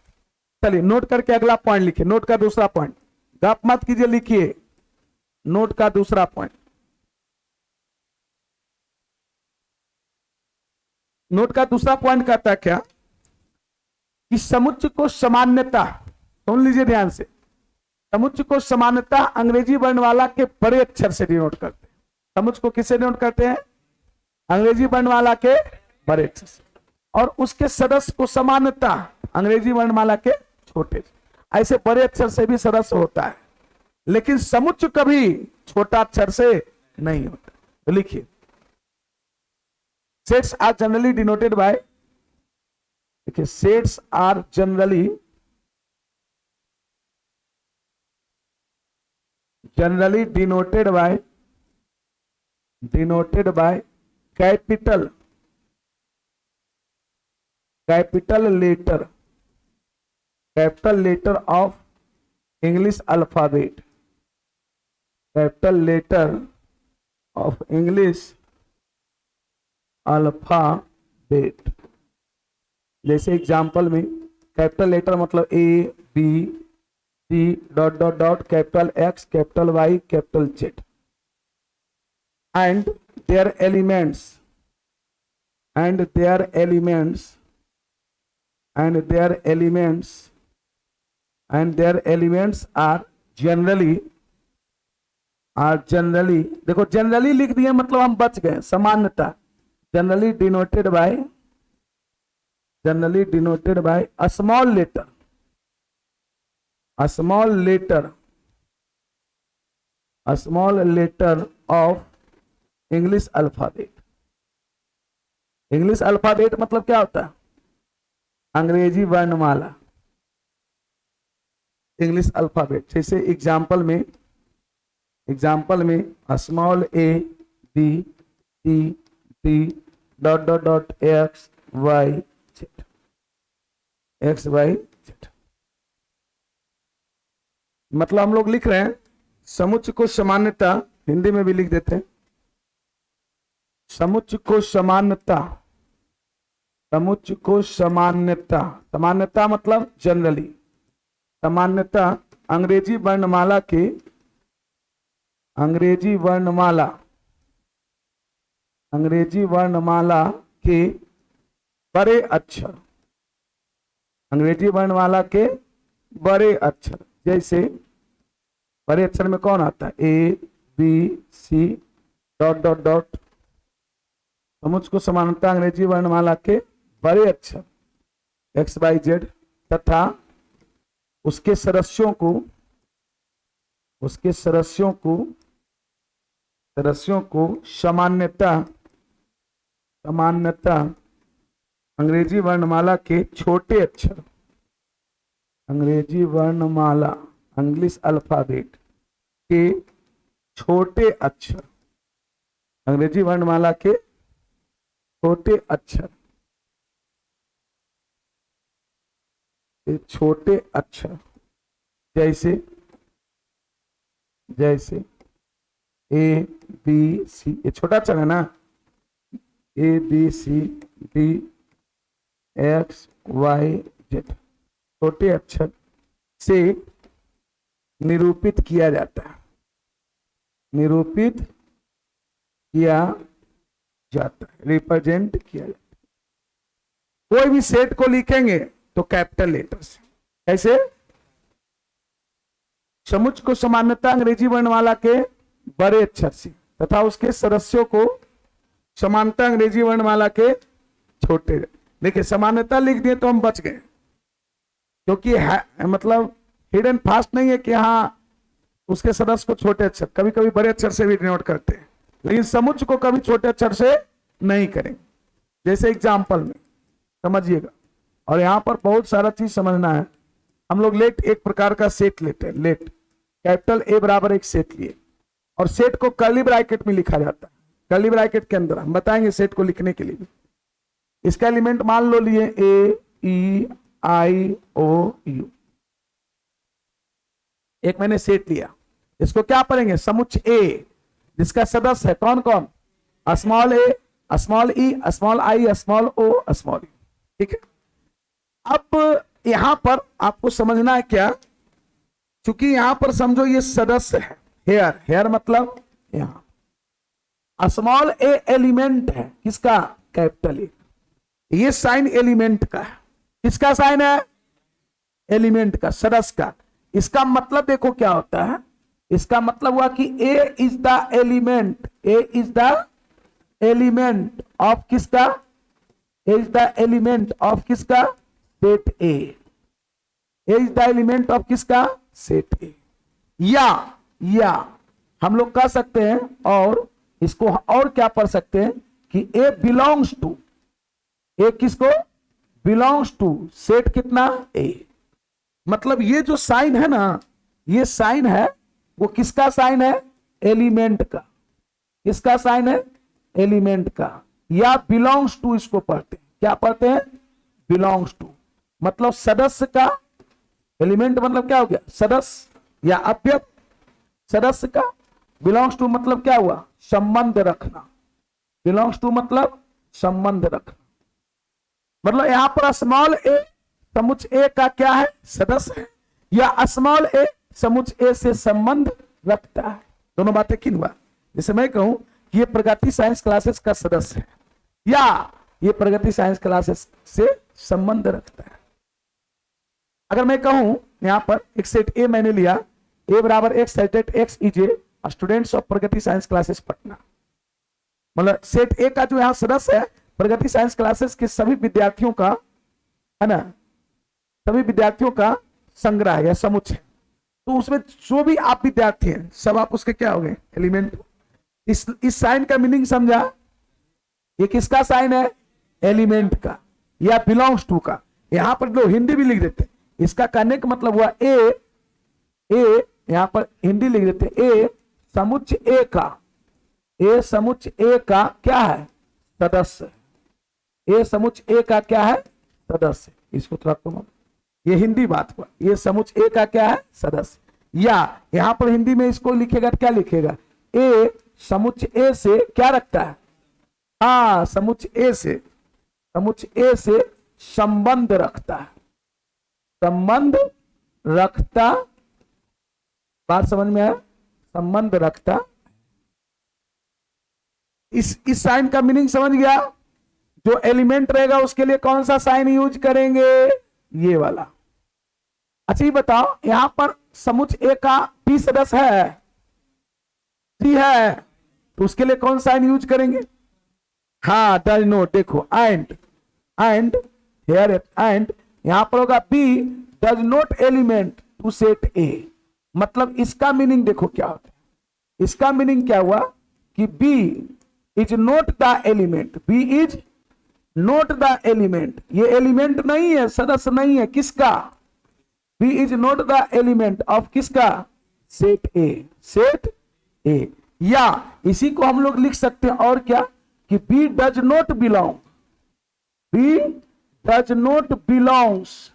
चलिए नोट करके अगला पॉइंट लिखिए, नोट का दूसरा पॉइंट, गप मत कीजिए, लिखिए नोट का दूसरा पॉइंट। नोट का दूसरा पॉइंट कहता है क्या कि समुच्चय को सामान्यता, सुन लीजिए ध्यान से, समुच्चय को सामान्यता अंग्रेजी वर्णमाला के बड़े अक्षर से डिनोट करते हैं। समुच्चय को किससे डिनोट करते हैं? अंग्रेजी वर्णमाला के बड़े अक्षर से, और उसके सदस्य को सामान्यता अंग्रेजी वर्णमाला के छोटे। ऐसे बड़े अक्षर से भी सदस्य होता है, लेकिन समुच्चय कभी छोटा अक्षर से नहीं होता। तो लिखिए, sets are generally denoted by, देखिए sets are generally denoted by capital letter of English alphabet, capital letter of English alphabet। जैसे एग्जाम्पल में कैपिटल लेटर मतलब A B C dot dot dot, capital X, capital Y, capital Z, and their elements are generally, देखो जनरली लिख दिए मतलब हम बच गए, सामान्यता, generally denoted by a small letter of English alphabet. English alphabet मतलब क्या होता है? अंग्रेजी वर्णमाला, इंग्लिश अल्फाबेट। जैसे एग्जाम्पल में small A B C D dot dot dot X Y Z, मतलब हम लोग लिख रहे हैं समुच्चय को सामान्यता, हिंदी में भी लिख देते हैं समुच्चय को सामान्यता मतलब जनरली, सामान्यता अंग्रेजी वर्णमाला के बड़े अक्षर, अंग्रेजी वर्णमाला के बड़े अक्षर। जैसे बड़े अक्षर में कौन आता है? A B C dot dot dot, समुच्चय को समानता अंग्रेजी वर्णमाला के बड़े अक्षर एक्स वाई जेड तथा उसके सदस्यों को सामान्यता अंग्रेजी वर्णमाला के छोटे अक्षर, अंग्रेजी वर्णमाला इंग्लिश अल्फाबेट के छोटे अक्षर, अंग्रेजी वर्णमाला के छोटे अक्षर, छोटे अक्षर जैसे जैसे ए बी सी, ये छोटा अक्षर है ना, A B C D X Y Z, छोटे अक्षर से निरूपित किया जाता है, निरूपित किया जाता है, रिप्रेजेंट किया जाता है। कोई भी सेट को लिखेंगे तो कैपिटल लेटर से। कैसे? समुच्चय को सामान्यतः अंग्रेजी वर्णमाला के बड़े अक्षर से तथा उसके सदस्यों को समानता अंग्रेजी वर्णमाला के छोटे। देखिए सामान्यता लिख दिए तो हम बच गए, क्योंकि मतलब हिडन फास्ट नहीं है कि हाँ उसके सदस्य को छोटे अक्षर, कभी कभी बड़े अक्षर से भी डिनोट करते हैं, लेकिन समुच्चय को कभी छोटे अक्षर से नहीं करेंगे। जैसे एग्जाम्पल में समझिएगा, और यहां पर बहुत सारा चीज समझना है। हम लोग लेट एक प्रकार का सेट लेते हैं, लेट कैपिटल ए बराबर एक सेट लिए, और सेट को कर्ली ब्रैकेट में लिखा जाता है। कर्ली ब्रैकेट के अंदर हम बताएंगे सेट को लिखने के लिए भी। इसका एलिमेंट मान लो लिए ए ई आई ओ यू, एक मैंने सेट लिया, इसको क्या पढ़ेंगे? समुच्चय ए, जिसका सदस्य है कौन कौन? Small A, small E, small I, small O, small E. ठीक है, अब यहां पर आपको समझना है क्या, क्योंकि यहां पर समझो ये सदस्य है, हेयर, हेयर मतलब यहां स्मॉल ए एलिमेंट है किसका? Capital A. ये साइन एलिमेंट का है, किसका साइन है? एलिमेंट का, सदस्य का। इसका मतलब देखो क्या होता है, इसका मतलब हुआ कि A is the element, A is the element of किसका? A is the element of किसका? Set A. A is the element of किसका? Set A. या हम लोग कह सकते हैं, और इसको और क्या पढ़ सकते हैं कि ए बिलोंग्स टू, ए किसको? बिलोंग्स टू सेट कितना? ए। मतलब ये जो साइन है ना, ये साइन है वो किसका साइन है? एलिमेंट का। किसका साइन है? एलिमेंट का। या बिलोंग्स टू इसको पढ़ते हैं, क्या पढ़ते हैं? बिलोंग्स टू, मतलब सदस्य का। एलिमेंट मतलब क्या हो गया? सदस्य या अवयव, सदस्य का। बिलोंग्स टू मतलब क्या हुआ? संबंध रखना। बिलोंग्स टू मतलब संबंध रखना, मतलब यहां पर स्मॉल ए समुच्चय ए का क्या है? सदस्य है, या स्मॉल ए समुच्चय ए से संबंध रखता है। दोनों बातें किन हुआ? जैसे मैं कहूं कि ये प्रगति साइंस क्लासेस का सदस्य है, या ये प्रगति साइंस क्लासेस से संबंध रखता है। अगर मैं कहूं यहां पर एक सेट ए मैंने लिया, ए बराबर x set x is a students of Pragati science classes Patna, मतलब सेट ए का जो यहां सदस्य है प्रगति साइंस क्लासेस के सभी विद्यार्थियों का, है ना, सभी विद्यार्थियों का संग्रह है या समुच्चय। तो उसमें जो भी आप विद्यार्थी हैं सब आप उसके क्या हो गए? एलिमेंट। इस साइन का मीनिंग समझा? ये किसका साइन है? एलिमेंट का या बिलोंग्स टू का। यहां पर लोग हिंदी भी लिख देते, इसका कहने का मतलब हुआ ए यहां पर हिंदी लिख देते, ए समुच्चय ए का, ए समुच्चय ए का क्या है? सदस्य। ए समुच्चय ए का क्या है? सदस्य। इसको थोड़ा कम, ये हिंदी बात हुआ, ये समुच्चय ए का क्या है? सदस्य। या यहां पर हिंदी में इसको लिखेगा क्या लिखेगा? ए समुच्चय ए से क्या रखता है? हाँ, समुच्चय ए से संबंध रखता है, संबंध रखता। बात समझ में आया? संबंध रखता। इस साइन का मीनिंग समझ गया? जो एलिमेंट रहेगा उसके लिए कौन सा साइन यूज करेंगे? ये वाला। अच्छा ये बताओ, यहां पर समुच्चय ए का बी सदस्य है, सी है, तो उसके लिए कौन साइन यूज करेंगे? हाँ, डज नॉट। देखो एंड हियर एंड यहां पर होगा B does not element to set A. मतलब इसका मीनिंग देखो क्या होता है, इसका मीनिंग क्या हुआ कि B is not the element, B is not the element, ये एलिमेंट नहीं है, सदस्य नहीं है, किसका? B is not the element of किसका? Set A, set A. या इसी को हम लोग लिख सकते हैं और क्या, कि B does not belong, B does not belongs,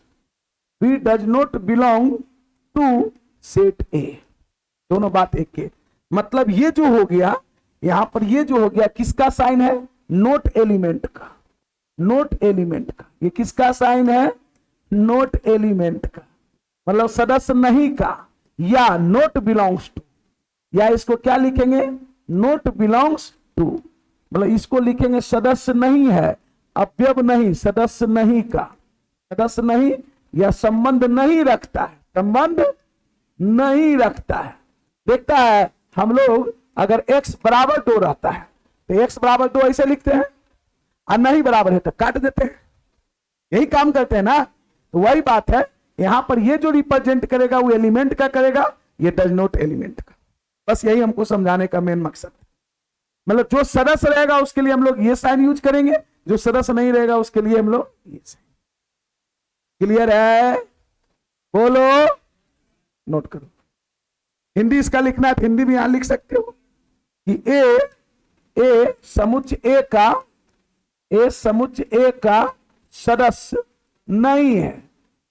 B does not belong to set A. दोनों बात एक के, मतलब ये जो हो गया यहां पर, ये जो हो गया किसका साइन है? नोट एलिमेंट का, नोट एलिमेंट का। ये किसका साइन है? नोट एलिमेंट का, मतलब सदस्य नहीं का, या नोट बिलोंग्स टू, या इसको क्या लिखेंगे? नोट बिलोंग्स टू, मतलब इसको लिखेंगे सदस्य नहीं है, अवयव नहीं, सदस्य नहीं का, सदस्य नहीं या संबंध नहीं रखता है, संबंध नहीं रखता है। देखता है हम लोग, अगर x बराबर 2 रहता है तो x बराबर 2 ऐसे लिखते हैं, और नहीं बराबर है तो काट देते हैं, यही काम करते हैं ना। तो वही बात है, यहां पर ये जो रिप्रेजेंट करेगा वो एलिमेंट का करेगा, ये डज नॉट एलिमेंट का। बस यही हमको समझाने का मेन मकसद है। मतलब जो सदस्य रहेगा उसके लिए हम लोग ये साइन यूज करेंगे, जो सदस्य नहीं रहेगा उसके लिए हम लोग ये साइन। क्लियर है? बोलो, नोट करो। हिंदी इसका लिखना है तो हिंदी भी यहां लिख सकते हो कि ए समुच्चय ए का, ए समुच्चय ए का सदस्य नहीं है,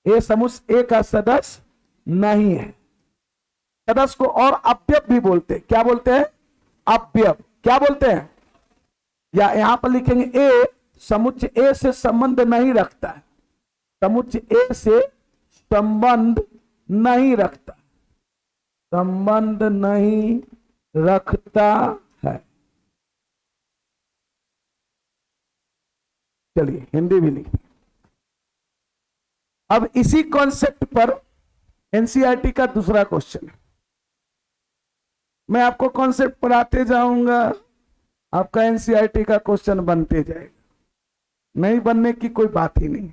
ए समुच्चय ए का सदस्य नहीं है। सदस्य को और अवयव भी बोलते हैं, क्या बोलते हैं? अवयव। क्या बोलते हैं? या यहां पर लिखेंगे ए समुच्चय ए से संबंध नहीं रखता है, समुच्चय ए से संबंध नहीं रखता, संबंध नहीं रखता है। चलिए हिंदी भी लिखिए। अब इसी कॉन्सेप्ट पर एनसीईआरटी का दूसरा क्वेश्चन है। मैं आपको कॉन्सेप्ट पढ़ाते जाऊंगा, आपका एनसीईआरटी का क्वेश्चन बनते जाएगा, नहीं बनने की कोई बात ही नहीं।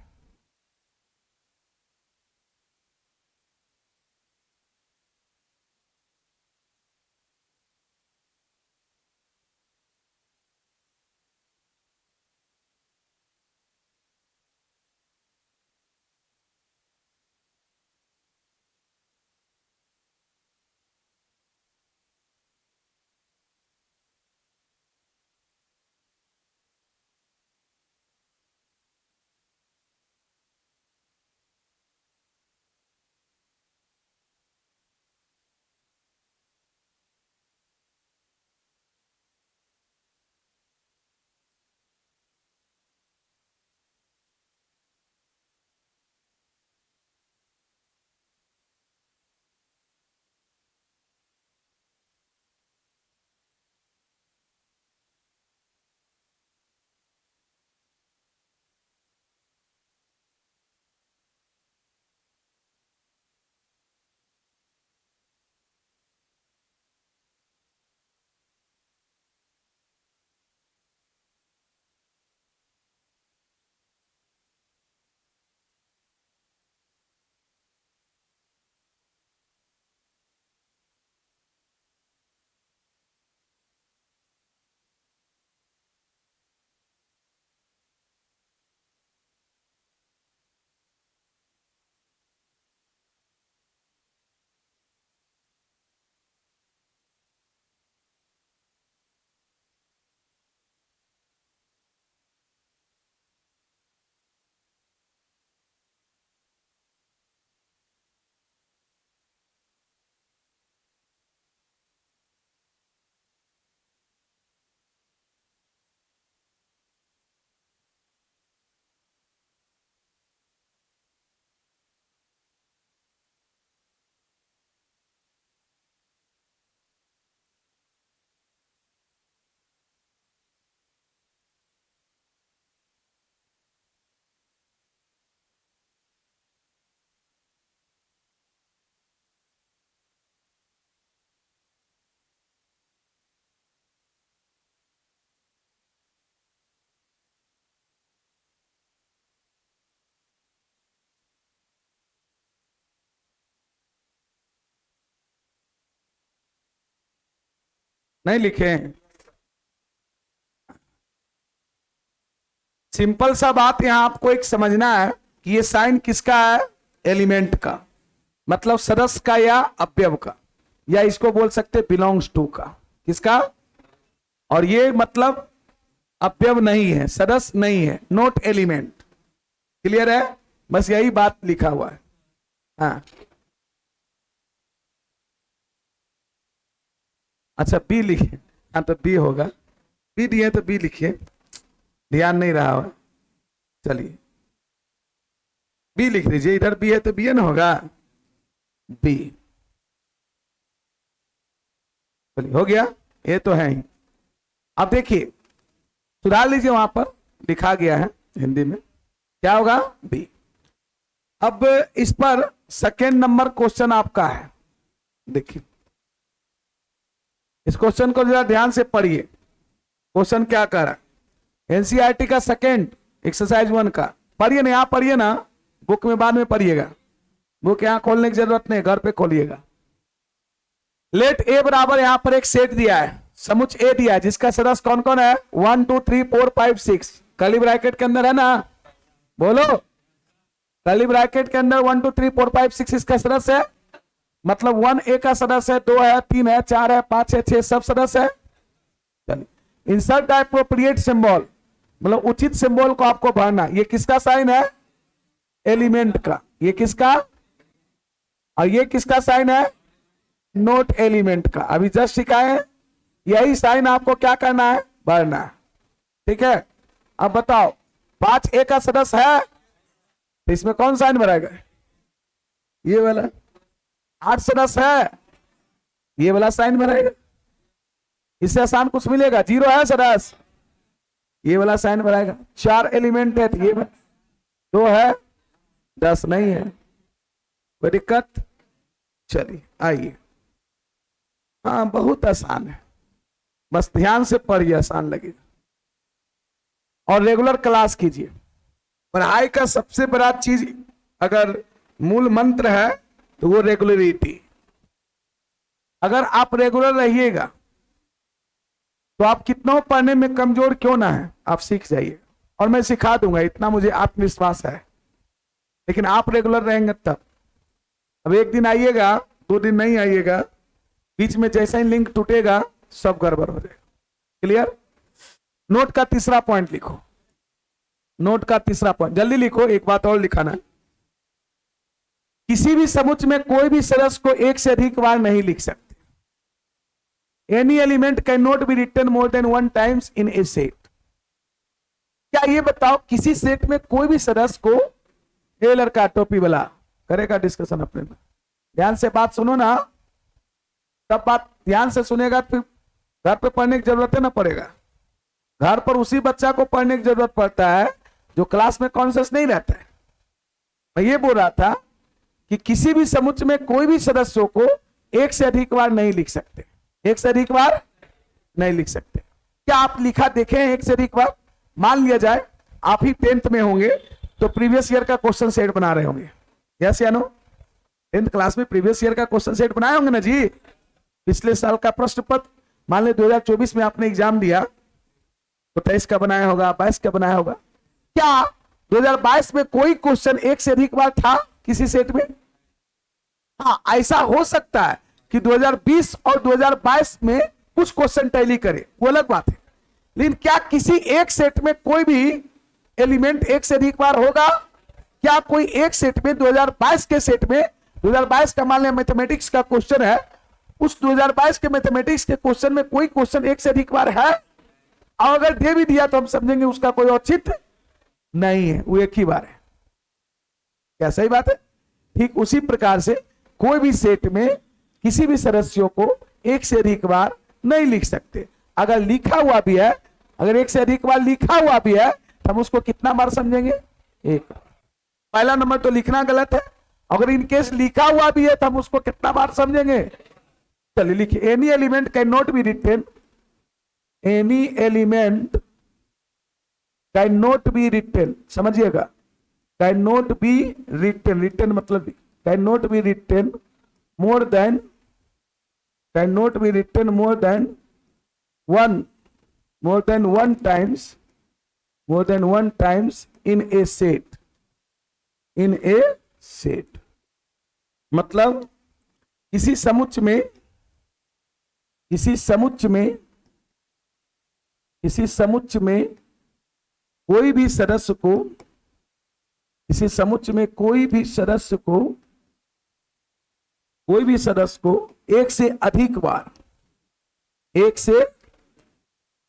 नहीं लिखे? सिंपल सा बात यहां आपको एक समझना है कि ये साइन किसका है, एलिमेंट का, मतलब सदस्य का या अवयव का, या इसको बोल सकते बिलोंग्स टू का, किसका, और ये मतलब अवयव नहीं है, सदस्य नहीं है, नॉट एलिमेंट। क्लियर है, बस यही बात लिखा हुआ है। हाँ अच्छा बी लिखिए, हाँ तो बी होगा, बी दिए तो बी लिखिए, ध्यान नहीं रहा हो, चलिए बी लिख दीजिए, इधर बी है तो बी ना होगा, बी, चलिए हो गया, ये तो है ही। अब देखिए सुधार लीजिए, वहां पर लिखा गया है हिंदी में, क्या होगा, बी। अब इस पर सेकेंड नंबर क्वेश्चन आपका है, देखिए इस क्वेश्चन को जरा ध्यान से पढ़िए। क्वेश्चन क्या कर रहा है, एनसीईआरटी का सेकेंड एक्सरसाइज 1 का, पढ़िए ना, यहां पढ़िए ना, बुक में बाद में पढ़िएगा, बुक यहां खोलने की जरूरत नहीं, घर पे खोलिएगा। लेट ए बराबर यहां पर एक सेट दिया है, समुच ए दिया है, जिसका सदस्य कौन कौन है, 1 2 3 4 5 6, कर्ली ब्रैकेट के अंदर है ना, बोलो, कर्ली ब्रैकेट के अंदर 1 2 3 4 5 6 इसका सदस्य है, मतलब 1 ए का सदस्य है, 2 है, 3 है, 4 है, 5 है, 6 सब सदस्य है। इंसर्ट एप्रोप्रिएट सिंबल, मतलब उचित सिंबल को आपको भरना, ये किसका साइन है, एलिमेंट का, ये किसका, और ये किसका साइन है, नोट एलिमेंट का, अभी जस्ट सिखाए हैं, यही साइन आपको क्या करना है, भरना है, ठीक है। अब बताओ 5 ए का सदस्य है, तो इसमें कौन साइन भरेगा, ये वाला, 8 सदस्य है, ये वाला साइन भरेगा, इससे आसान कुछ मिलेगा, 0 है सदस्य, ये वाला साइन भरेगा, 4 एलिमेंट है तो ये 2 है, 10 नहीं है, कोई दिक्कत, चलिए आइए, हाँ बहुत आसान है, बस ध्यान से पढ़िए, आसान लगेगा, और रेगुलर क्लास कीजिए। पढ़ाई का सबसे बड़ा चीज अगर मूल मंत्र है तो वो रेगुलरिटी, अगर आप रेगुलर रहिएगा तो आप कितना पढ़ने में कमजोर क्यों ना है, आप सीख जाइए, और मैं सिखा दूंगा, इतना मुझे आत्मविश्वास है, लेकिन आप रेगुलर रहेंगे तब। अब एक दिन आइएगा, 2 दिन नहीं आइएगा, बीच में जैसा ही लिंक टूटेगा सब गड़बड़ हो जाएगा। क्लियर, नोट का तीसरा पॉइंट लिखो, नोट का तीसरा पॉइंट जल्दी लिखो, एक बात और लिखाना, किसी भी समुच्चय में कोई भी सदस्य को एक से अधिक बार नहीं लिख सकते। Any element can not be written more than 1 times in a set. क्या ये बताओ किसी सेट में कोई भी सदस्य को, ए लड़का टोपी वाला करेगा डिस्कशन अपने में, ध्यान से बात सुनो ना, तब बात ध्यान से सुनेगा, फिर घर पे पढ़ने की जरूरत है ना पड़ेगा, घर पर उसी बच्चा को पढ़ने की जरूरत पड़ता है जो क्लास में कॉन्शियस नहीं रहता है। मैं ये बोल रहा था कि किसी भी समुच्चय में कोई भी सदस्यों को एक से अधिक बार नहीं लिख सकते, एक से अधिक बार नहीं लिख सकते। क्या आप लिखा देखें एक से अधिक बार, मान लिया जाए आप ही 10th में होंगे तो प्रीवियस ईयर का क्वेश्चन सेट बना रहे होंगे, यस या नो, 10th क्लास में प्रीवियस ईयर का क्वेश्चन सेट बनाए होंगे ना जी, पिछले साल का प्रश्न पत्र, मान ले 2024 में आपने एग्जाम दिया तो 23 का बनाया होगा, 22 का बनाया होगा। क्या 2022 में कोई क्वेश्चन एक से अधिक बार था किसी सेट में? हाँ, ऐसा हो सकता है कि 2020 और 2022 में कुछ क्वेश्चन टैली करे, वो अलग बात है, लेकिन क्या किसी एक सेट में कोई भी एलिमेंट एक से अधिक बार होगा? क्या कोई एक सेट में 2022 के सेट में, 2022 का मान लिया मैथमेटिक्स का क्वेश्चन है, उस 2022 के मैथमेटिक्स के क्वेश्चन में कोई क्वेश्चन एक से अधिक बार है? और अगर दे भी दिया तो हम समझेंगे उसका कोई औचित्य नहीं है, वो एक ही बार है। क्या सही बात है? ठीक उसी प्रकार से कोई भी सेट में किसी भी सदस्यों को एक से अधिक बार नहीं लिख सकते। अगर लिखा हुआ भी है, अगर एक से अधिक बार लिखा हुआ भी है तो हम उसको कितना बार समझेंगे? एक। पहला नंबर तो लिखना गलत है, अगर इनकेस लिखा हुआ भी है तो हम उसको कितना बार समझेंगे? चलिए लिखिए, any element can not be written, any element can not be written, समझिएगा, can not be written, written मतलब can not be written more than, can not be written more than one times more than one times in a set, in a set मतलब किसी समुच्चय में, किसी समुच्चय में, किसी समुच्चय में कोई भी सदस्य को, किसी समुच्चय में कोई भी सदस्य को, कोई भी सदस्य को एक से अधिक बार, एक से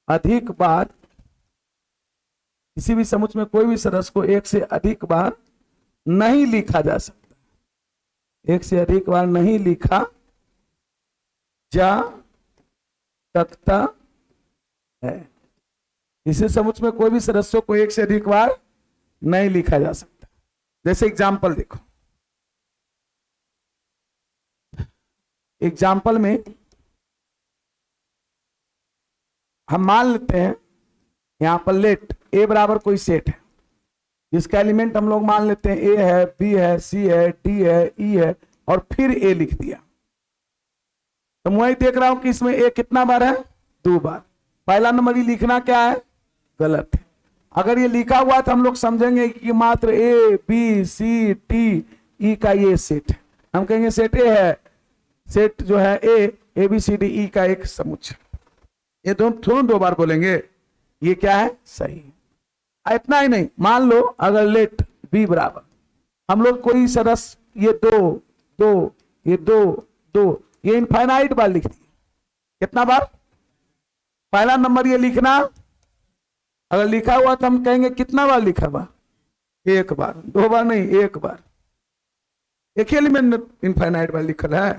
अधिक बार, किसी भी समुच्चय में कोई भी सदस्य को एक से अधिक बार नहीं लिखा जा सकता, एक से अधिक बार नहीं लिखा जा सकता है। इसी समुच्चय में कोई भी सदस्यों को एक से अधिक बार नहीं लिखा जा सकता। जैसे एग्जाम्पल देखो, एग्जाम्पल में हम मान लेते हैं यहां पर लेट ए बराबर कोई सेट है जिसका एलिमेंट हम लोग मान लेते हैं ए है, बी है, सी है, डी है, ई है और फिर ए लिख दिया। तो मैं देख रहा हूं कि इसमें ए कितना बार है, 2 बार। पहला नंबर ये लिखना क्या है, गलत है। अगर ये लिखा हुआ तो हम लोग समझेंगे कि मात्र ए बी सी डी ई का ये सेट है, हम कहेंगे सेट ए है, सेट जो है A B C D E का एक समुच्चय। ये दोनों 2 बार बोलेंगे, ये क्या है, सही है। इतना ही नहीं, मान लो अगर लेट बी बराबर, हम लोग कोई सदस्य ये 2 2 ये 2 2 ये इनफाइनाइट बार लिख दिए। कितना बार, पहला नंबर ये लिखना अगर लिखा हुआ तो हम कहेंगे कितना बार लिखा हुआ, 1 बार, 2 बार नहीं, 1 बार। एक ही एलिमेंट इनफाइनाइट बार लिखल है।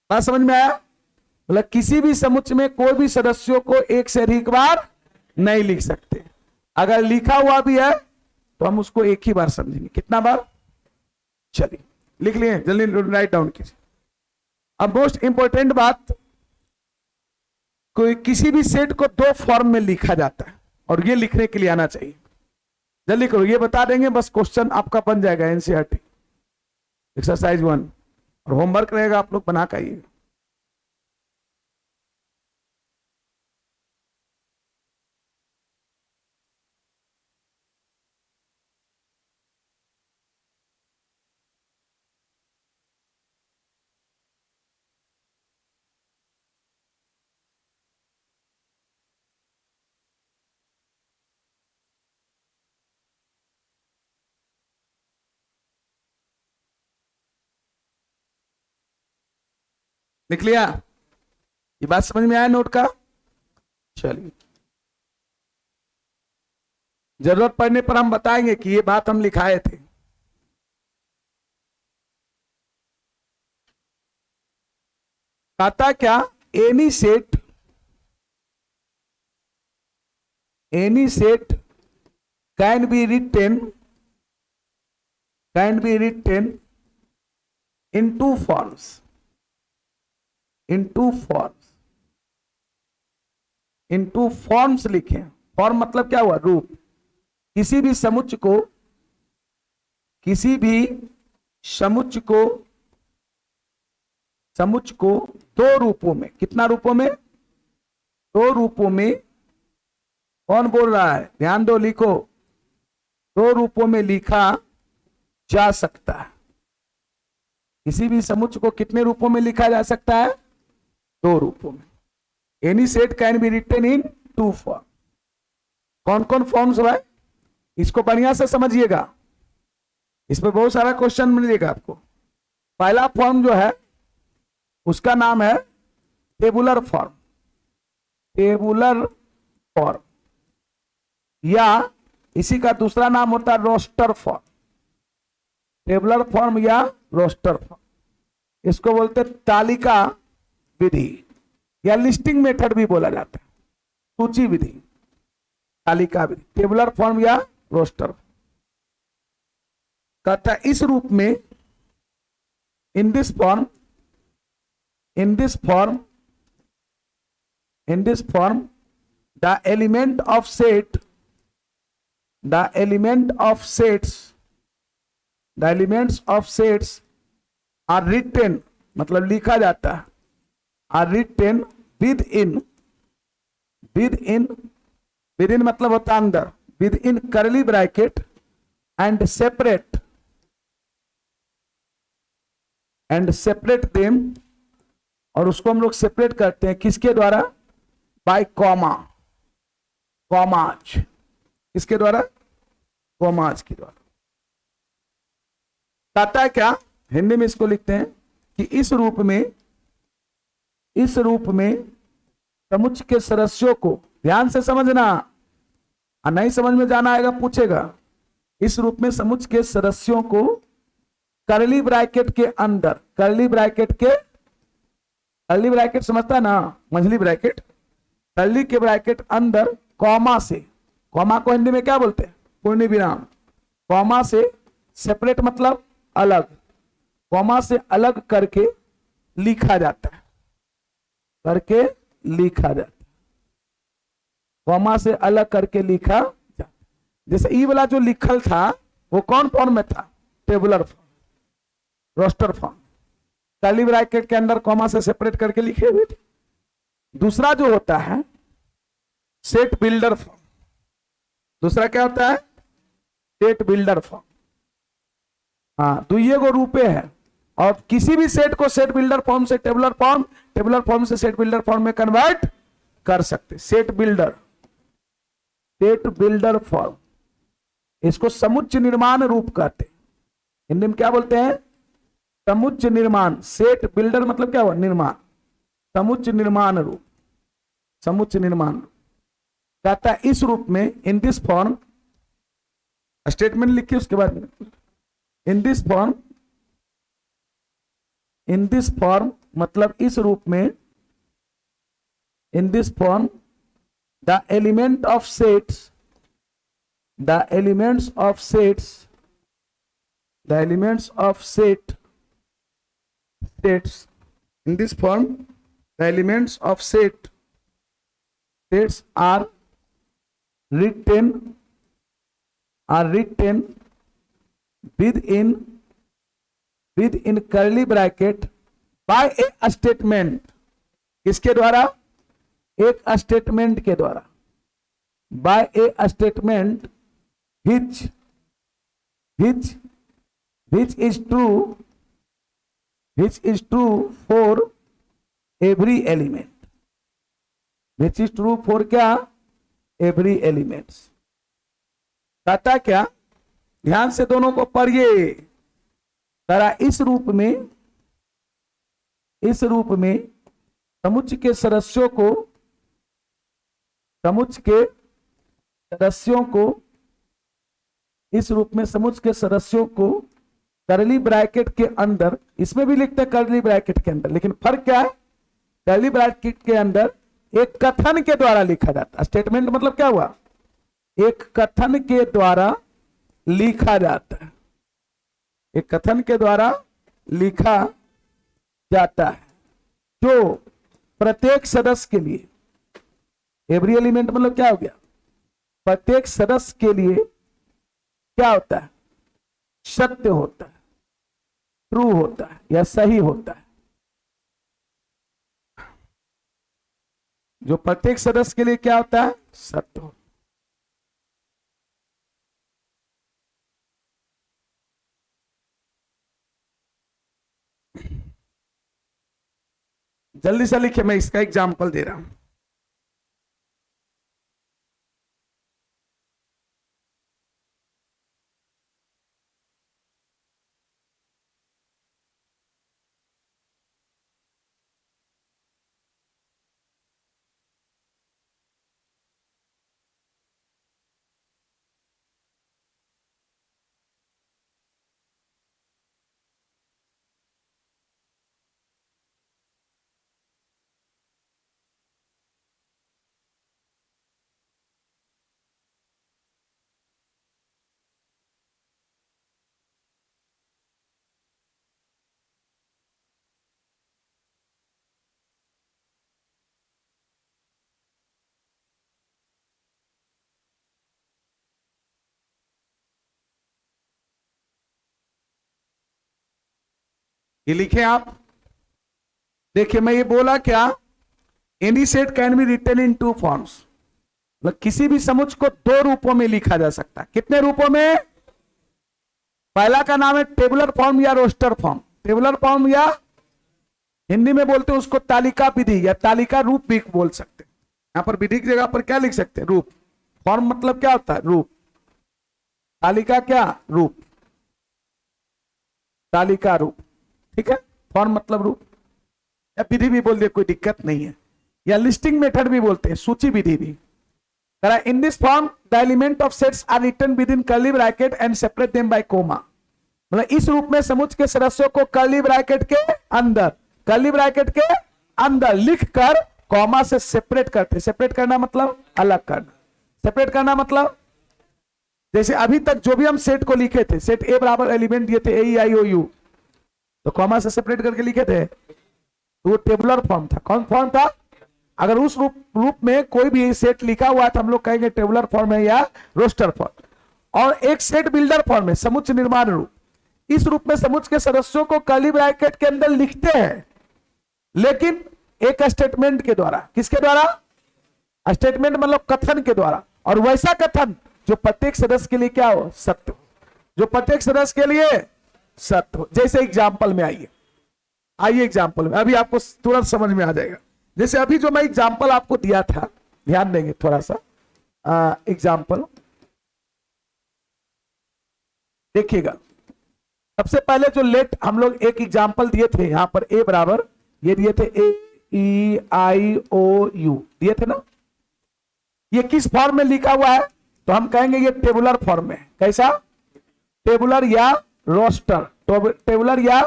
बात समझ में आया? मतलब किसी भी समुच्चय में कोई भी सदस्यों को एक से अधिक बार नहीं लिख सकते। अगर लिखा हुआ भी है तो हम उसको एक ही बार समझेंगे। कितना बार, चलिए लिख लिए, जल्दी राइट डाउन कीजिए। अब मोस्ट इंपॉर्टेंट बात, कोई किसी भी सेट को 2 फॉर्म में लिखा जाता है और ये लिखने के लिए आना चाहिए। जल्दी करो, ये बता देंगे बस, क्वेश्चन आपका बन जाएगा एनसीईआरटी एक्सरसाइज 1 और होमवर्क रहेगा, आप लोग बना के आइए। लिख लिया? ये बात समझ में आया नोट का? चलिए, जरूरत पड़ने पर हम बताएंगे कि ये बात हम लिखाए थे। कहता क्या, any set can be written in 2 forms, in two forms लिखें। फॉर्म मतलब क्या हुआ, रूप। किसी भी समुच्चय को 2 रूपों में, कितना रूपों में, 2 रूपों में, कौन बोल रहा है, ध्यान दो, लिखो, 2 रूपों में लिखा जा सकता है। किसी भी समुच्चय को कितने रूपों में लिखा जा सकता है, 2 रूपों में। Any set can be written in 2 form. कौन कौन फॉर्म्स है, इसको बढ़िया से समझिएगा, इस पर बहुत सारा क्वेश्चन मिलेगा आपको। पहला फॉर्म जो है उसका नाम है टेबुलर फॉर्म, टेबुलर फॉर्म, या इसी का दूसरा नाम होता है रोस्टर फॉर्म। टेबुलर फॉर्म या रोस्टर फॉर्म, इसको बोलते तालिका विधि या लिस्टिंग मेथड भी बोला जाता है, सूची विधि, तालिका विधि, टेबुलर फॉर्म या रोस्टर। कहता है इस रूप में, in this form the element of sets are written, मतलब लिखा जाता है, are written within within मतलब होता है अंदर, विद इन करली ब्रैकेट एंड सेपरेट देम, और उसको हम लोग सेपरेट करते हैं किसके द्वारा? Bye comma, commas. किसके द्वारा? कॉमाज के द्वारा। कहता है क्या? हिंदी में इसको लिखते हैं कि इस रूप में समुच्चय के सदस्यों को, ध्यान से समझना, नहीं समझ में जाना आएगा पूछेगा। इस रूप में समुच्चय के सदस्यों को करली ब्रैकेट के अंदर, करली ब्रैकेट समझता है ना, मंझली ब्रैकेट, करली के ब्रैकेट अंदर कॉमा से, कॉमा को हिंदी में क्या बोलते हैं? पूर्ण विराम। कॉमा से सेपरेट मतलब अलग, कॉमा से अलग करके लिखा जाता है, कॉमा से अलग करके लिखा जाता है। जैसे ई वाला जो लिखल था वो कौन फॉर्म में था? Tabular form, roster form, curly bracket के अंदर कॉमा से सेपरेट करके लिखे हुए थे। दूसरा जो होता है सेट बिल्डर फॉर्म, दूसरा क्या होता है? Set builder form. हाँ, तो ये वो रूपे है, और किसी भी सेट को सेट बिल्डर फॉर्म से टेबुलर फॉर्म, टेबुलर फॉर्म से सेट बिल्डर फॉर्म में कन्वर्ट कर सकते। सेट बिल्डर फॉर्म, इसको समुच्चय निर्माण रूप कहते हैं। हिंदी में क्या बोलते हैं? समुच्चय निर्माण। सेट बिल्डर मतलब क्या हुआ? निर्माण। समुच्चय निर्माण रूप, समुच्चय निर्माण रूप कहता है इस रूप में, इन दिस फॉर्म, स्टेटमेंट लिखिए उसके बाद में, इन दिस फॉर्म मतलब इस रूप में, in this form the elements of sets, in this form the elements of sets are written within curly bracket by a statement। किसके द्वारा? एक स्टेटमेंट के द्वारा। by a statement which is true for every element, which is true for क्या? every elements। कहता क्या? ध्यान से दोनों को पढ़िए। तारा इस रूप में समुच्चय के सदस्यों को इस रूप में समुच्चय के सदस्यों को करली ब्रैकेट के अंदर, इसमें भी लिखते हैं करली ब्रैकेट के अंदर, लेकिन फर्क क्या है? करली ब्रैकेट के अंदर एक कथन के द्वारा लिखा जाता है। स्टेटमेंट मतलब क्या हुआ? एक कथन के द्वारा लिखा जाता है, एक कथन के द्वारा लिखा जाता है, जो प्रत्येक सदस्य के लिए, एवरी एलिमेंट मतलब क्या हो गया? प्रत्येक सदस्य के लिए क्या होता है? सत्य होता है, ट्रू होता है या सही होता है। जो प्रत्येक सदस्य के लिए क्या होता है? सत्य होता है। जल्दी से लिखिए, मैं इसका एग्जाम्पल दे रहा हूं। ये लिखे आप। देखिए मैं ये बोला क्या? Any set can be written in two forms. मतलब किसी भी समुच्चय को दो रूपों में लिखा जा सकता है। कितने रूपों में? पहला का नाम है टेबुलर फॉर्म या रोस्टर फॉर्म। टेबुलर फॉर्म या हिंदी में बोलते हैं उसको तालिका विधि या तालिका रूप भी बोल सकते हैं। यहां पर विधि की जगह पर क्या लिख सकते हैं? रूप। फॉर्म मतलब क्या होता है? रूप। तालिका क्या? रूप। तालिका रूप, ठीक है। फॉर्म मतलब रूप, या विधि भी बोल दिए, कोई दिक्कत नहीं है। या लिस्टिंग मेथड भी बोलते हैं, सूची विधि भी। In this form the element of sets are written within curly bracket and separate them by comma. मतलब इस रूप में समुच्चय के सदस्यों को कर्ली ब्रैकेट के अंदर लिखकर कॉमा से सेपरेट करते। सेपरेट करना मतलब अलग करना। सेपरेट करना मतलब जैसे अभी तक जो भी हम सेट को लिखे थे, सेट ए बराबर एलिमेंट दिए थे ए आई ओ यू, तो कॉमा से सेपरेट करके लिखे थे, तो वो टेबुलर फॉर्म था। कौन फॉर्म था? अगर उस रूप में कोई भी सेट लिखा हुआ था, हम लोग कहेंगे टेबुलर फॉर्म है या रोस्टर फॉर्म। और एक सेट बिल्डर फॉर्म है, समुच्चय निर्माण रूप। इस रूप में समुच्चय के सदस्यों को कर्ली ब्रैकेट के अंदर लिखते हैं, लेकिन एक स्टेटमेंट के द्वारा। किसके द्वारा? स्टेटमेंट मतलब कथन के द्वारा। और वैसा कथन जो प्रत्येक सदस्य के लिए क्या हो? सत्य हो। जो प्रत्येक सदस्य के लिए सत्य हो। जैसे एग्जाम्पल में आइए एग्जाम्पल में, अभी आपको तुरंत समझ में आ जाएगा। जैसे अभी जो मैं एग्जाम्पल आपको दिया था, ध्यान देंगे थोड़ा सा। एग्जाम्पल देखिएगा। सबसे पहले जो लेट हम लोग एक एग्जाम्पल दिए थे, यहां पर ए बराबर ये दिए थे ए ई आई ओ यू दिए थे ना। ये किस फॉर्म में लिखा हुआ है? तो हम कहेंगे ये टेबुलर फॉर्म में। कैसा? टेबुलर या रोस्टर। टेबुलर या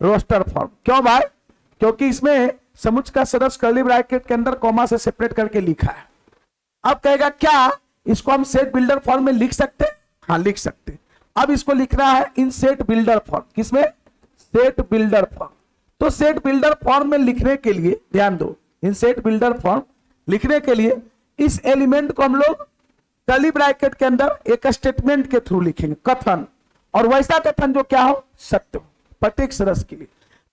रोस्टर फॉर्म। क्यों भाई? क्योंकि इसमें समुच्चय का सदस्य कर्ली ब्रैकेट के अंदर कॉमा से सेपरेट करके लिखा है। अब कहेगा क्या इसको हम सेट बिल्डर फॉर्म में लिख सकते? हाँ, लिख सकते। अब इसको लिखना है इन सेट बिल्डर फॉर्म। किसमें? Set builder form. तो सेट बिल्डर फॉर्म में लिखने के लिए ध्यान दो, इन सेट बिल्डर फॉर्म लिखने के लिए इस एलिमेंट को हम लोग कर्ली ब्रैकेट के अंदर एक स्टेटमेंट के थ्रू लिखेंगे, कथन। और वैसा कथन जो क्या हो? सत्य हो, प्रत्येक सदस्य के लिए।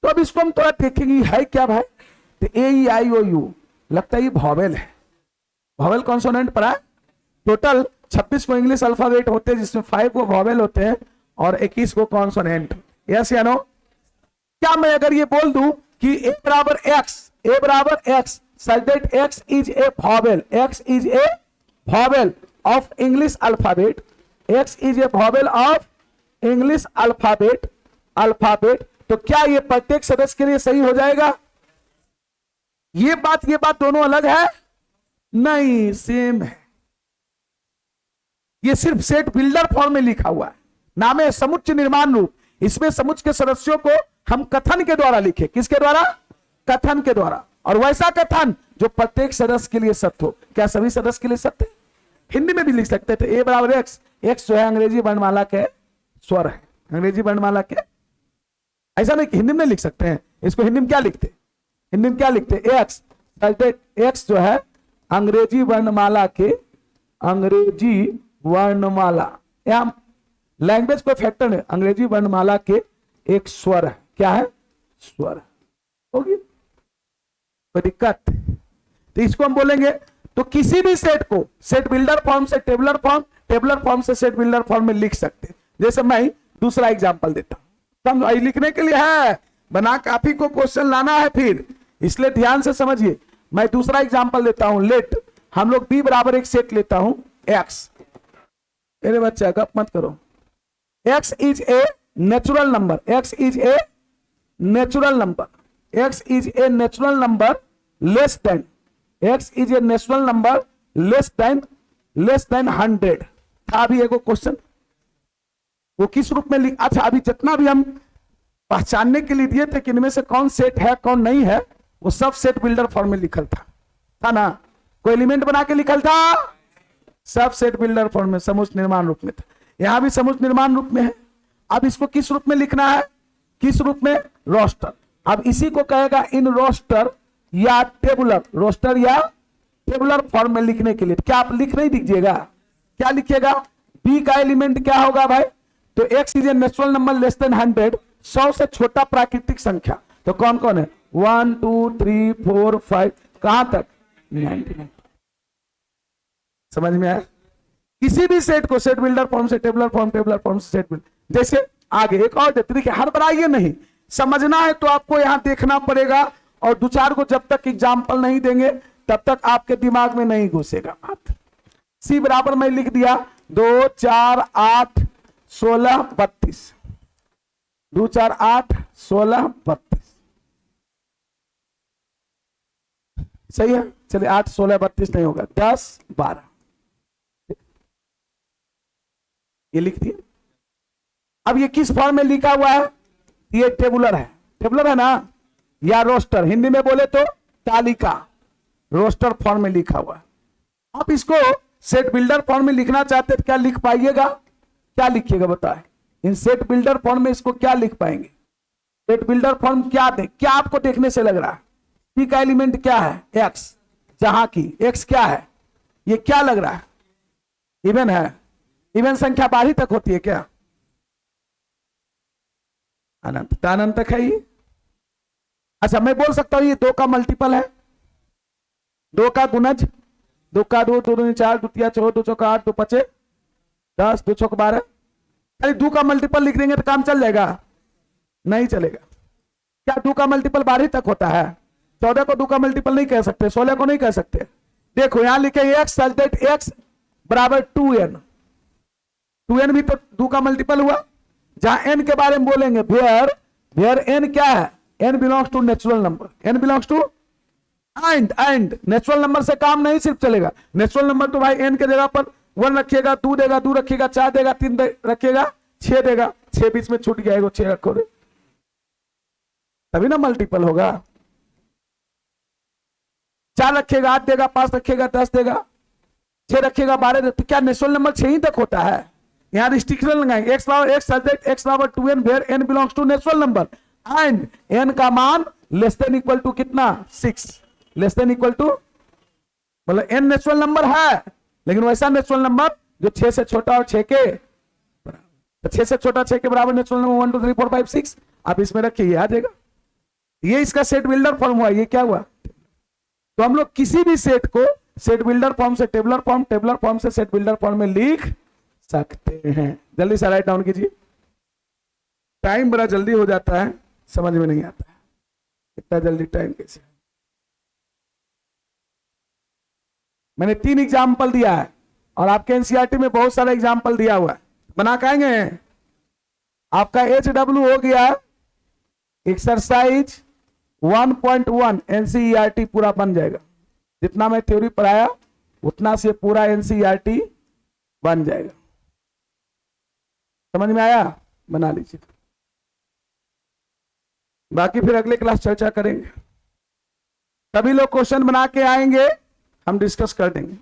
तो अब इसको हम थोड़ा देखेंगे है क्या भाई। तो ए ई आई ओ यू लगता है ये वॉवेल है। वॉवेल कॉन्सोनेंट पढ़ा है। टोटल 26 को इंग्लिश अल्फाबेट होते हैं, जिसमें 5 को वॉवेल होते हैं और 21 को कॉन्सोनेंट। यस या नो? क्या मैं अगर ये बोल दूं कि ए बराबर x such that x is a vowel of English alphabet, x is a vowel of English alphabet, तो क्या ये प्रत्येक सदस्य के लिए सही हो जाएगा? ये बात दोनों अलग है? नहीं, सेम है। ये सिर्फ सेट बिल्डर फॉर्म में लिखा हुआ है। नाम है समुच्चय निर्माण रूप। इसमें समुच्चय के सदस्यों को हम कथन के द्वारा लिखे। किसके द्वारा? कथन के द्वारा। और वैसा कथन जो प्रत्येक सदस्य के लिए सत्य हो। क्या सभी सदस्य के लिए सत्य? हिंदी में भी लिख सकते थे ए बराबर एक्स। एक्स जो है अंग्रेजी वर्णमाला के स्वर है, अंग्रेजी वर्णमाला के। ऐसा नहीं हिंदी में लिख सकते हैं। इसको हिंदी में क्या लिखते? एक्स। एक्स जो है अंग्रेजी वर्णमाला के, अंग्रेजी वर्णमाला, यहां लैंग्वेज को फैक्टर है, अंग्रेजी वर्णमाला के एक स्वर है। क्या है? स्वर होगी। कोई दिक्कत? तो इसको हम बोलेंगे। तो किसी भी सेट को सेट बिल्डर फॉर्म से टेबुलर फॉर्म, टेबुलर फॉर्म से सेट बिल्डर फॉर्म में लिख सकते। जैसे मैं दूसरा एग्जांपल देता हूं, लिखने के लिए है, बना काफी को क्वेश्चन लाना है फिर, इसलिए ध्यान से समझिए। मैं दूसरा एग्जांपल देता हूं। लेट हम लोग बी बराबर एक सेट लेता हूं एक्स। मेरे बच्चा गप मत करो। X is a natural number, x is a natural number, x is a natural number less than, x is a natural number less than 100 था। अभी एक क्वेश्चन वो किस रूप में लिख, अच्छा अभी जितना भी हम पहचानने के लिए दिए थे कि इनमें से कौन सेट है कौन नहीं है, वो सब सेट बिल्डर फॉर्म में लिखल था ना? कोई एलिमेंट बना के लिखल था, सब सेट बिल्डर फॉर्म में समुच्चय निर्माण रूप में था। यहां भी समुच्चय निर्माण रूप में है। अब इसको किस रूप में लिखना है? किस रूप में? रोस्टर। अब इसी को कहेगा इन रोस्टर या टेबुलर, रोस्टर या टेबुलर फॉर्म में लिखने के लिए। क्या आप लिख नहीं दीजिएगा? क्या लिखिएगा? बी का एलिमेंट क्या होगा भाई? तो x is a natural number less than 100, 100 से छोटा प्राकृतिक संख्या। तो कौन कौन है? 1 2 3 4 5, कहां तक? 99। समझ में आया? किसी भी सेट को सेट बिल्डर फॉर्म से टेबुलर फॉर्म, टेबुलर फॉर्म से सेट बिल्डर। जैसे आगे एक और तरीके, हर बार ये नहीं समझना है तो आपको यहां देखना पड़ेगा, और दो चार को जब तक एग्जाम्पल नहीं देंगे तब तक आपके दिमाग में नहीं घुसेगा बात। सी बराबर मैं लिख दिया 2 4 8 16 32, 2 4 8 16 32, सही है। चलिए 8 16 32 नहीं होगा, 10 12 ये लिख दिए। अब ये किस फॉर्म में लिखा हुआ है? ये टेबुलर है, टेबुलर है ना, या रोस्टर, हिंदी में बोले तो तालिका, रोस्टर फॉर्म में लिखा हुआ है। आप इसको सेट बिल्डर फॉर्म में लिखना चाहते हैं तो क्या लिख पाइएगा? क्या लिखिएगा बताए? इन सेट बिल्डर फॉर्म में इसको क्या लिख पाएंगे? सेट बिल्डर फॉर्म क्या क्या आपको देखने से लग रहा है? सी का एलिमेंट क्या है? एक्स, जहां की एक्स क्या है? ये क्या लग रहा है? इवन है। इवन संख्या 12 तक होती है क्या? अनंत, अनंत तक है ये। अच्छा मैं बोल सकता हूं ये 2 का मल्टीपल है, 2 का गुणज, 2 का 2, 2 दूनी 4, 2 तिया 4, 2 चौका 8, 2 पचे 10, 2 चौक 12। अरे 2 का मल्टीपल लिख देंगे तो काम चल जाएगा? नहीं चलेगा। क्या 2 का मल्टीपल 12 तक होता है? 14 को 2 का मल्टीपल नहीं कह सकते, 16 को नहीं कह सकते। देखो यहां लिखे एक्स सच दैट एक्स बराबर 2n, 2n भी तो 2 का मल्टीपल हुआ। जहां n के बारे में बोलेंगे वेयर n क्या है? n belongs to natural number, n belongs to and natural number से काम नहीं सिर्फ चलेगा। नेचुरल नंबर तो भाई n के जगह पर 1 रखिएगा, 2 देगा, 2 रखिएगा, 4 देगा, 3 रखिएगा, 6 देगा, 6 बीच में छूट गया, 6 रखो रे, तभी ना मल्टीपल होगा। 4 रखिएगा 8 देगा, 5 रखिएगा 10 देगा, 6 रखिएगा 12 देगा। तो क्या नेचुरल नंबर 6 ही तक होता है? यहां रिस्ट्रिक्शन लगाएंगे, एक्स बराबर एक्स सब्जेक्ट एक्स बराबर 2n where n belongs to natural number and n का मान लेस देन इक्वल टू कितना? 6, लेस देन इक्वल टू, मतलब n नेचुरल नंबर है लेकिन वैसा नेचुरल नंबर जो 6 से छोटा और 6 के बराबर। 6 से छोटा 6 के बराबर नेचुरल नंबर 1 2 3 4 5 6 आप इसमें रखिए, ये आ जाएगा। ये इसका सेट बिल्डर फॉर्म हुआ। ये क्या हुआ? तो हम लोग किसी भी सेट को सेट बिल्डर फॉर्म से टेबुलर फॉर्म, टेबुलर फॉर्म से सेट बिल्डर फॉर्म में लिख सकते हैं। जल्दी से राइट डाउन कीजिए। टाइम बड़ा जल्दी हो जाता है, समझ में नहीं आता है इतना जल्दी टाइम कैसे। मैंने 3 एग्जाम्पल दिया है और आपके एनसीईआरटी में बहुत सारा एग्जाम्पल दिया हुआ है, बना पाएंगे? आपका HW हो गया एक्सरसाइज 1.1 एनसीईआरटी पूरा बन जाएगा। जितना मैं थ्योरी पढ़ाया उतना से पूरा एनसीईआरटी बन जाएगा। समझ में आया? बना लीजिए, बाकी फिर अगले क्लास चर्चा करेंगे। सभी लोग क्वेश्चन बना के आएंगे, हम डिस्कस कर देंगे।